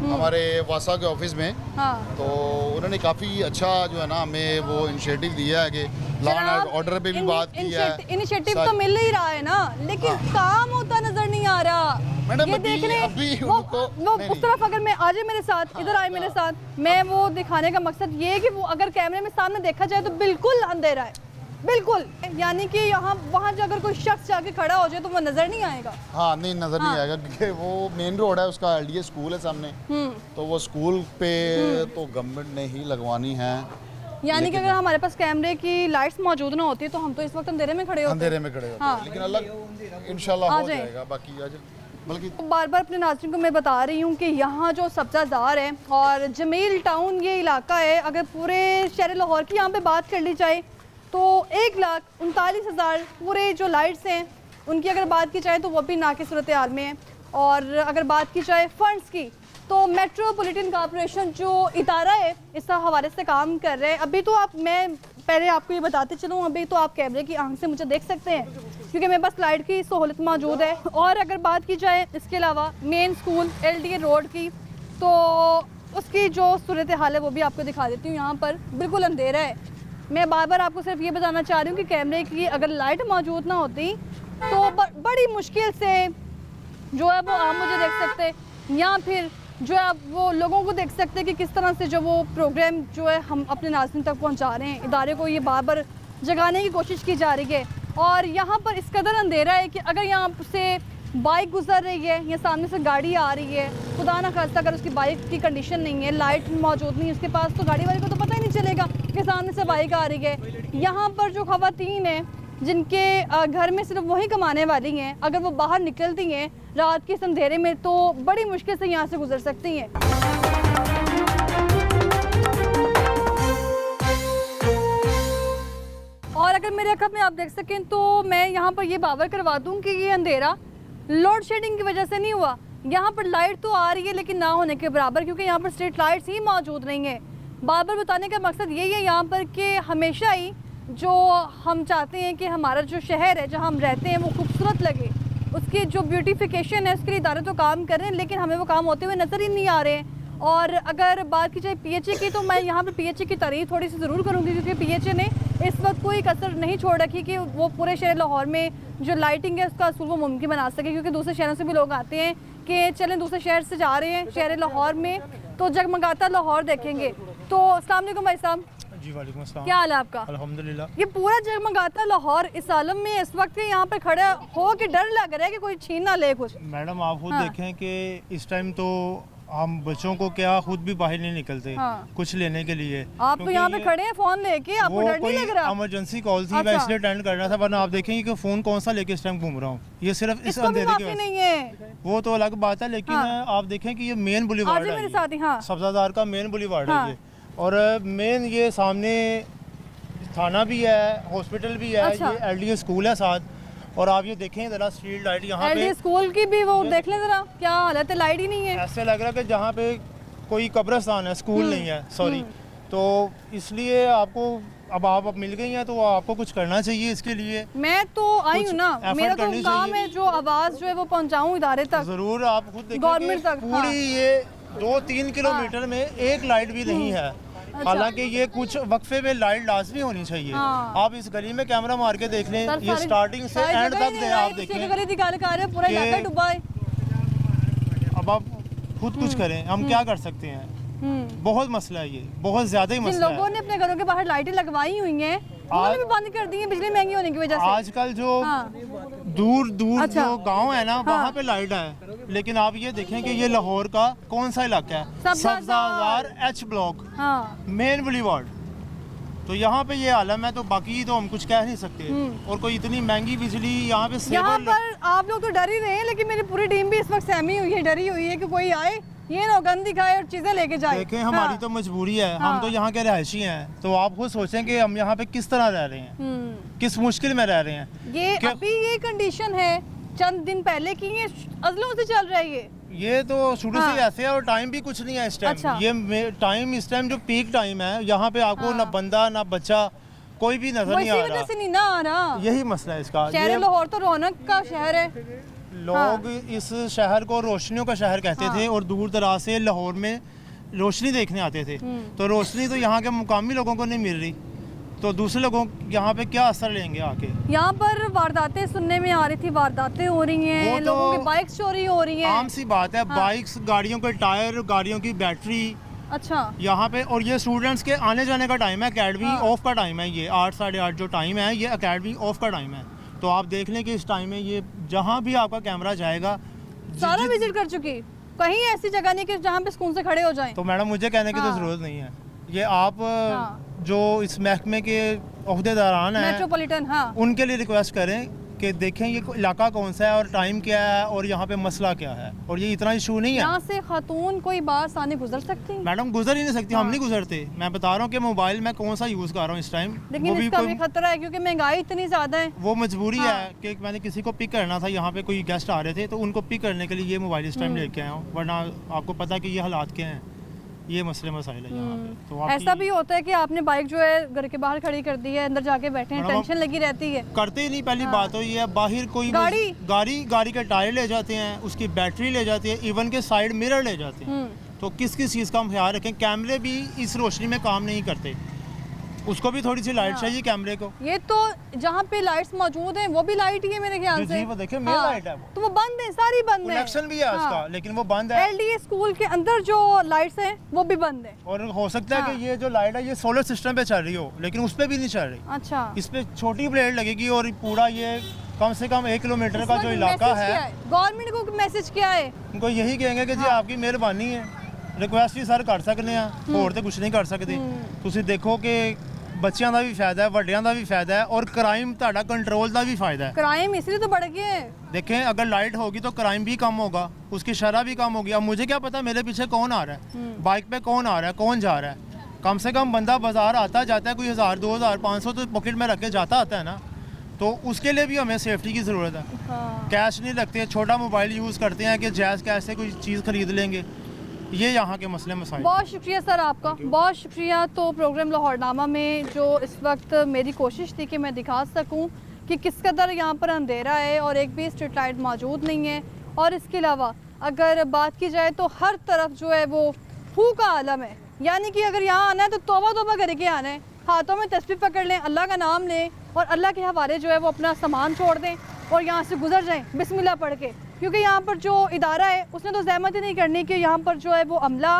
हमारे वासा के ऑफिस में, तो उन्होंने काफ़ी अच्छा जो है ना हमें वो इनिशिएटिव दिया है कि लॉ एंड ऑर्डर पे भी बात की है। इनिशिएटिव तो मिल ही रहा है ना, लेकिन काम होता नजर नहीं आ रहा। मैडम ये देखने वो उस तरफ अगर मैं आ जाए मेरे साथ, इधर आए मेरे साथ, मैं वो दिखाने का मकसद ये है कि वो अगर कैमरे में सामने देखा जाए तो बिल्कुल अंधेरा है, बिल्कुल। यानी कि यहाँ वहाँ जो अगर कोई शख्स जाके खड़ा हो जाए तो वो नजर नहीं आएगा। हाँ नहीं नजर नहीं आएगा, क्योंकि वो मेन रोड है, उसका LDA स्कूल है सामने, तो वो स्कूल पे तो गवर्नमेंट ने ही लगवानी है। यानी कि अगर हमारे पास कैमरे की लाइट्स मौजूद ना होती तो हम तो इस वक्त अंधेरे में खड़े होते। अंधेरे में खड़े होते, लेकिन अल्लाह इंशाल्लाह हो जाएगा। बाकी आज बल्कि बार बार अपने नाज़रीन को मैं बता रही हूँ कि यहाँ जो सब्ज़ाज़ार है और जमील टाउन ये इलाका है, अगर पूरे शहर लाहौर की यहाँ पे बात कर ली जाए तो 1,39,000 पूरे जो लाइट्स हैं उनकी अगर बात की जाए तो वो भी ना की सूरत हाल में है। और अगर बात की जाए फंड्स की तो मेट्रोपॉलिटन कॉर्पोरेशन जो इदारा है इस हवाले से काम कर रहे हैं। अभी तो मैं पहले आपको ये बताते चलूँ, अभी तो आप कैमरे की आंख से मुझे देख सकते हैं क्योंकि मेरे पास लाइट की सहूलत मौजूद है। और अगर बात की जाए इसके अलावा मेन स्कूल LDA रोड की, तो उसकी जो सूरत हाल है वो भी आपको दिखा देती हूँ। यहाँ पर बिल्कुल अंधेरा है। मैं बार बार आपको सिर्फ ये बताना चाह रही हूँ कि कैमरे की अगर लाइट मौजूद ना होती तो बड़ी मुश्किल से जो है वो आप मुझे देख सकते, या फिर जो है आप वो लोगों को देख सकते कि किस तरह से जो वो प्रोग्राम जो है हम अपने नाज़रीन तक पहुंचा रहे हैं। इदारे को ये बार बार जगाने की कोशिश की जा रही है और यहाँ पर इस कदर अंधेरा है कि अगर यहाँ से बाइक गुजर रही है या सामने से गाड़ी आ रही है, खुदा ना खास्ता अगर उसकी बाइक की कंडीशन नहीं है, लाइट मौजूद नहीं है उसके पास, तो गाड़ी वाले को तो पता ही नहीं चलेगा कि सामने से बाइक आ रही है। यहाँ पर जो खवातीन हैं जिनके घर में सिर्फ वही कमाने वाली हैं, अगर वो बाहर निकलती हैं रात के इस अंधेरे में तो बड़ी मुश्किल से यहाँ से गुजर सकती हैं। और अगर मेरे अखबार में आप देख सकें तो मैं यहाँ पर ये बावर करवा दूँ कि ये अंधेरा लोड शेडिंग की वजह से नहीं हुआ। यहाँ पर लाइट तो आ रही है लेकिन ना होने के बराबर, क्योंकि यहाँ पर स्ट्रीट लाइट्स ही मौजूद नहीं है। बार बार बताने का मकसद यही है यहाँ पर कि हमेशा ही जो हम चाहते हैं कि हमारा जो शहर है जहाँ हम रहते हैं वो खूबसूरत लगे, उसकी जो ब्यूटिफिकेशन है उसके लिए इदारे तो काम कर रहे हैं लेकिन हमें वो काम होते हुए नज़र ही नहीं आ रहे हैं। और अगर बात की जाए PHA की तो मैं यहाँ पर PHA की तारीफ थोड़ी सी ज़रूर करूँगी, क्योंकि PHA ने इस वक्त कोई कसर नहीं छोड़ रखी कि वो पूरे शहर लाहौर में जो लाइटिंग है उसका असूल वो मुमकिन बना सके। क्योंकि दूसरे शहरों से भी लोग आते हैं कि चलें दूसरे शहर से जा रहे हैं शहर लाहौर में तो जगमगाता लाहौर देखेंगे। तो अस्सलाम वालेकुम भाई साहब। जी वालेकुम अस्सलाम। क्या हाल है आपका? अल्हम्दुलिल्लाह। ये पूरा जगमगाता लाहौर इस आलम में इस वक्त यहाँ पे खड़े हो के डर लग रहा है कि कोई छीन ना ले कुछ। मैडम आप खुद देखें कि इस टाइम तो हम बच्चों को क्या खुद भी बाहर नहीं निकलते कुछ लेने के लिए। आप तो यहाँ पे खड़े हैं फोन लेके, आपको डर नहीं लग रहा? इमरजेंसी कॉल थी, मैं इसलिए अटेंड करना था, वरना आप देखेंगे कि फोन कौन सा लेके इस टाइम घूम रहा हूँ। ये सिर्फ इस अंधेरे की नहीं है, वो तो अलग बात है, लेकिन आप देखें कि ये मेन बुलीवार्ड है, सब्जादार का मेन बुलीवार्ड है ये। और मेन ये सामने थाना भी है, हॉस्पिटल भी है, ये LDA स्कूल है साथ। और आप ये देखें जरा स्ट्रीट लाइट यहाँ पे स्कूल की भी वो देख लें जरा क्या हालत है, लाइट ही नहीं है। ऐसे लग रहा है कि जहाँ पे कोई कब्रिस्तान है, स्कूल नहीं है, सॉरी। तो इसलिए आपको अब आप मिल गई हैं तो आपको कुछ करना चाहिए इसके लिए। मैं तो आई हूँ ना, मेरा तो काम है जो आवाज़ जो है वो पहुँचाऊँ इदारे तक। ज़रूर, आप खुद देखिए गवर्नमेंट तक। पूरी ये 2-3 किलोमीटर में एक लाइट भी नहीं है। हालांकि ये कुछ वक्फे में लाइट लाजमी होनी चाहिए। आप इस गली में कैमरा मार के देख लें, ये स्टार्टिंग से एंड तक दे आप देखें। पूरा इलाका डूबा है। अब आप खुद कुछ करें, हम क्या कर सकते हैं? बहुत मसला है ये, बहुत ज्यादा ही मसला है। लोगों ने अपने घरों के बाहर लाइटें लगवाई हुई हैं, उन्होंने भी बंद कर दी है बिजली महंगी होने की वजह से। आजकल जो दूर दूर जो गांव है ना, वहाँ पे लाइट है, लेकिन आप ये देखें कि ये लाहौर का कौन सा इलाका है? सब्ज़ाज़ार H ब्लॉक, मेन बुलीवार्ड। तो यहाँ पे ये आलम है, तो बाकी तो हम कुछ कह नहीं सकते। और कोई इतनी महंगी बिजली यहाँ पे आप लोग तो डर ही रहे हैं, लेकिन मेरी पूरी टीम भी इस वक्त सहमी हुई है, डरी हुई है कि कोई आए ये ना गंद दिखाए और चीजें लेके जाए। देखें हमारी तो मजबूरी है, हम तो यहाँ के रहायशी हैं, तो आप खुद सोचें कि हम यहाँ पे किस तरह रह रहे हैं, किस मुश्किल में रह रहे हैं। ये अभी ये कंडीशन है, चंद दिन पहले की ये अज़लों से चल रहा है ये तो शुरू से ऐसे है। और टाइम भी कुछ नहीं है इस टाइम। ये टाइम इस टाइम जो पीक टाइम है, यहाँ पे आपको ना बंदा ना बच्चा कोई भी नजर नहीं आ रहा। से नहीं ना आ रहा, यही मसला है इसका। शहर लाहौर तो रौनक का शहर है, लोग इस शहर को रोशनियों का शहर कहते थे और दूर दराज से लाहौर में रोशनी देखने आते थे। तो रोशनी तो यहाँ के मुकामी लोगों को नहीं मिल रही, तो दूसरे लोगों यहाँ पे क्या असर लेंगे आके? यहाँ पर वारदातें सुनने में आ रही थी, वारदातें हो रही हैं, लोगों की बाइक्स चोरी हो रही हैं। आम सी बात है, बाइक्स, गाड़ियों के टायर, गाड़ियों की बैटरी। अच्छा, यहाँ पे। और ये स्टूडेंट्स के आने जाने का टाइम है, अकेडमी ऑफ का टाइम है, ये 8 साढ़े 8 जो टाइम है, ये अकेडमी ऑफ का टाइम है। तो आप देख लें कि इस टाइम में ये जहाँ भी आपका कैमरा जाएगा, सारा विजिट कर चुकी, कहीं ऐसी जगह नहीं कि जहाँ पे सुकून से खड़े हो जाएं। तो मैडम मुझे कहने की तो ज़रूरत नहीं है, ये आप जो इस महकमे के ओहदेदारान हैं, मेट्रोपॉलिटन, उनके लिए रिक्वेस्ट करें कि देखें ये इलाका कौन सा है और टाइम क्या है और यहाँ पे मसला क्या है। और ये इतना इशू नहीं है। यहाँ से खातून कोई बात सामने गुजर सकती है? मैडम गुजर ही नहीं सकती, हम नहीं गुजरते। मैं बता रहा हूँ कि मोबाइल में कौन सा यूज़ कर रहा हूँ इस टाइम, लेकिन इसका भी खतरा है क्योंकि महंगाई इतनी ज़्यादा है। वो मजबूरी है कि मैंने किसी को पिक करना था, यहाँ पे कोई गेस्ट आ रहे थे, तो उनको पिक करने के लिए ये मोबाइल इस टाइम लेके आया हूँ, वरना आपको पता है कि ये हालात क्या हैं, ये मसले मसाइल है यहाँ पे। तो ऐसा भी होता है कि आपने बाइक जो है घर के बाहर खड़ी कर दी है, अंदर जाके बैठे हैं, टेंशन लगी रहती है। करते ही नहीं, पहली बात तो ये है, बाहर कोई गाड़ी के टायर ले जाते हैं, उसकी बैटरी ले जाती है, इवन के साइड मिरर ले जाते हैं। तो किस किस चीज़ का हम ख्याल रखें? कैमरे भी इस रोशनी में काम नहीं करते, उसको भी थोड़ी सी लाइट चाहिए कैमरे को। ये तो जहाँ पे लाइट्स मौजूद हैं वो भी लाइट ही है मेरे ख्याल से। वो देखिए मेन लाइट है, तो वो बंद है, सारी बंद है। कनेक्शन भी है उसका, लेकिन वो बंद है। LDA स्कूल के अंदर जो लाइट्स हैं वो भी बंद है। और हो सकता है कि ये जो लाइट है ये सोलर सिस्टम पे चल रही हो, लेकिन उस पे भी नहीं चल रही। अच्छा, इस पे छोटी ब्लेड लगेगी और पूरा ये कम से कम 1 किलोमीटर का जो इलाका है। गवर्नमेंट को मैसेज क्या है? उनको यही कहेंगे कि जी आपकी मेहरबानी है, रिक्वेस्ट ही सर कर सकते हैं, और तो कुछ नहीं कर सकते। तुसी देखो कि बच्चों का भी फायदा है, ਵੱਡਿਆਂ ਦਾ भी फायदा है, और क्राइम ਤੁਹਾਡਾ कंट्रोल का भी फायदा है। क्राइम इसलिए तो बढ़ गया है। देखें अगर लाइट होगी तो क्राइम भी कम होगा, उसकी शरह भी कम होगी। अब मुझे क्या पता मेरे पीछे कौन आ रहा है, बाइक पे कौन आ रहा है, कौन जा रहा है। कम से कम बंदा बाजार आता जाता है, कोई 1000 2000 500 तो पॉकेट में रख के जाता आता है ना, तो उसके लिए भी हमें सेफ्टी की ज़रूरत है। कैश नहीं रखते, छोटा मोबाइल यूज़ करते हैं कि जायज़ कैश से कोई चीज़ खरीद लेंगे। ये यहाँ के मसले मसाइल। बहुत शुक्रिया सर आपका, बहुत शुक्रिया। तो प्रोग्राम लाहौरनामा में जो इस वक्त मेरी कोशिश थी कि मैं दिखा सकूं कि किस कदर यहाँ पर अंधेरा है और एक भी स्ट्रीट लाइट मौजूद नहीं है। और इसके अलावा अगर बात की जाए तो हर तरफ जो है वो फू का आलम है, यानी कि अगर यहाँ आना है तो तौबा तौबा करके आना है, हाथों में तस्बीह पकड़ लें, अल्लाह का नाम लें और अल्लाह के हवाले जो है वो अपना सामान छोड़ दें और यहाँ से गुजर जाएं बिस्मिल्लाह पढ़ के। क्योंकि यहाँ पर जो इदारा है उसने तो ज़हमत ही नहीं करनी कि यहाँ पर जो है वो अमला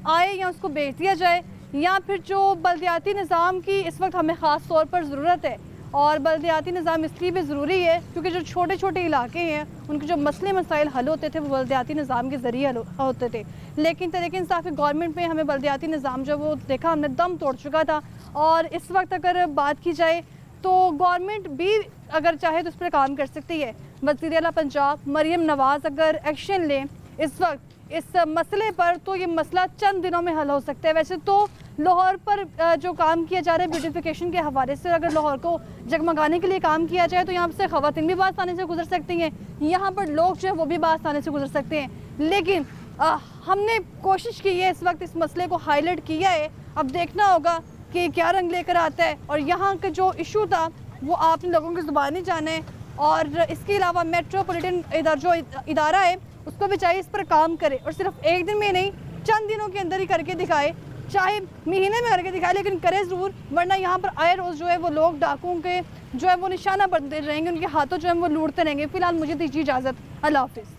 आए या उसको बेच दिया जाए, या फिर जो बल्दियाती निज़ाम की इस वक्त हमें ख़ास तौर पर ज़रूरत है। और बल्दियाती निज़ाम इसलिए भी ज़रूरी है क्योंकि जो छोटे छोटे इलाके हैं उनके जो मसले मसाइल हल होते थे वो बल्दियाती निज़ाम के ज़रिए हल होते थे। लेकिन तहरीक इंसाफ की गवर्नमेंट में हमें बल्दियाती निज़ाम जो वो देखा हमने दम तोड़ चुका था। और इस वक्त अगर बात की जाए तो गवर्नमेंट भी अगर चाहे तो उस पर काम कर सकती है। वज़ीर आला पंजाब मरियम नवाज़ अगर एक्शन लें इस वक्त इस मसले पर तो ये मसला चंद दिनों में हल हो सकता है। वैसे तो लाहौर पर जो काम किया जा रहा है ब्यूटिफिकेशन के हवाले से, अगर लाहौर को जगमगाने के लिए काम किया जाए तो यहाँ से ख़वातीन भी बासानी से गुजर सकती हैं, यहाँ पर लोग जो है वो भी बासानी से गुजर सकते हैं। लेकिन हमने कोशिश की है, इस वक्त इस मसले को हाईलाइट किया है। अब देखना होगा कि क्या रंग लेकर आता है, और यहाँ का जो इशू था वो आपने लोगों की ज़ुबानी जाना है। और इसके अलावा मेट्रोपॉलिटन जो इदारा है उसको भी चाहिए इस पर काम करे, और सिर्फ एक दिन में नहीं, चंद दिनों के अंदर ही करके दिखाए, चाहे महीने में करके दिखाए, लेकिन करे ज़रूर, वरना यहाँ पर आए रोज़ जो है वो लोग डाकुओं के जो है वो निशाना बनते रहेंगे, उनके हाथों जो है वो लूटते रहेंगे। फिलहाल मुझे दीजिए इजाज़त, अल्लाह हाफिज़।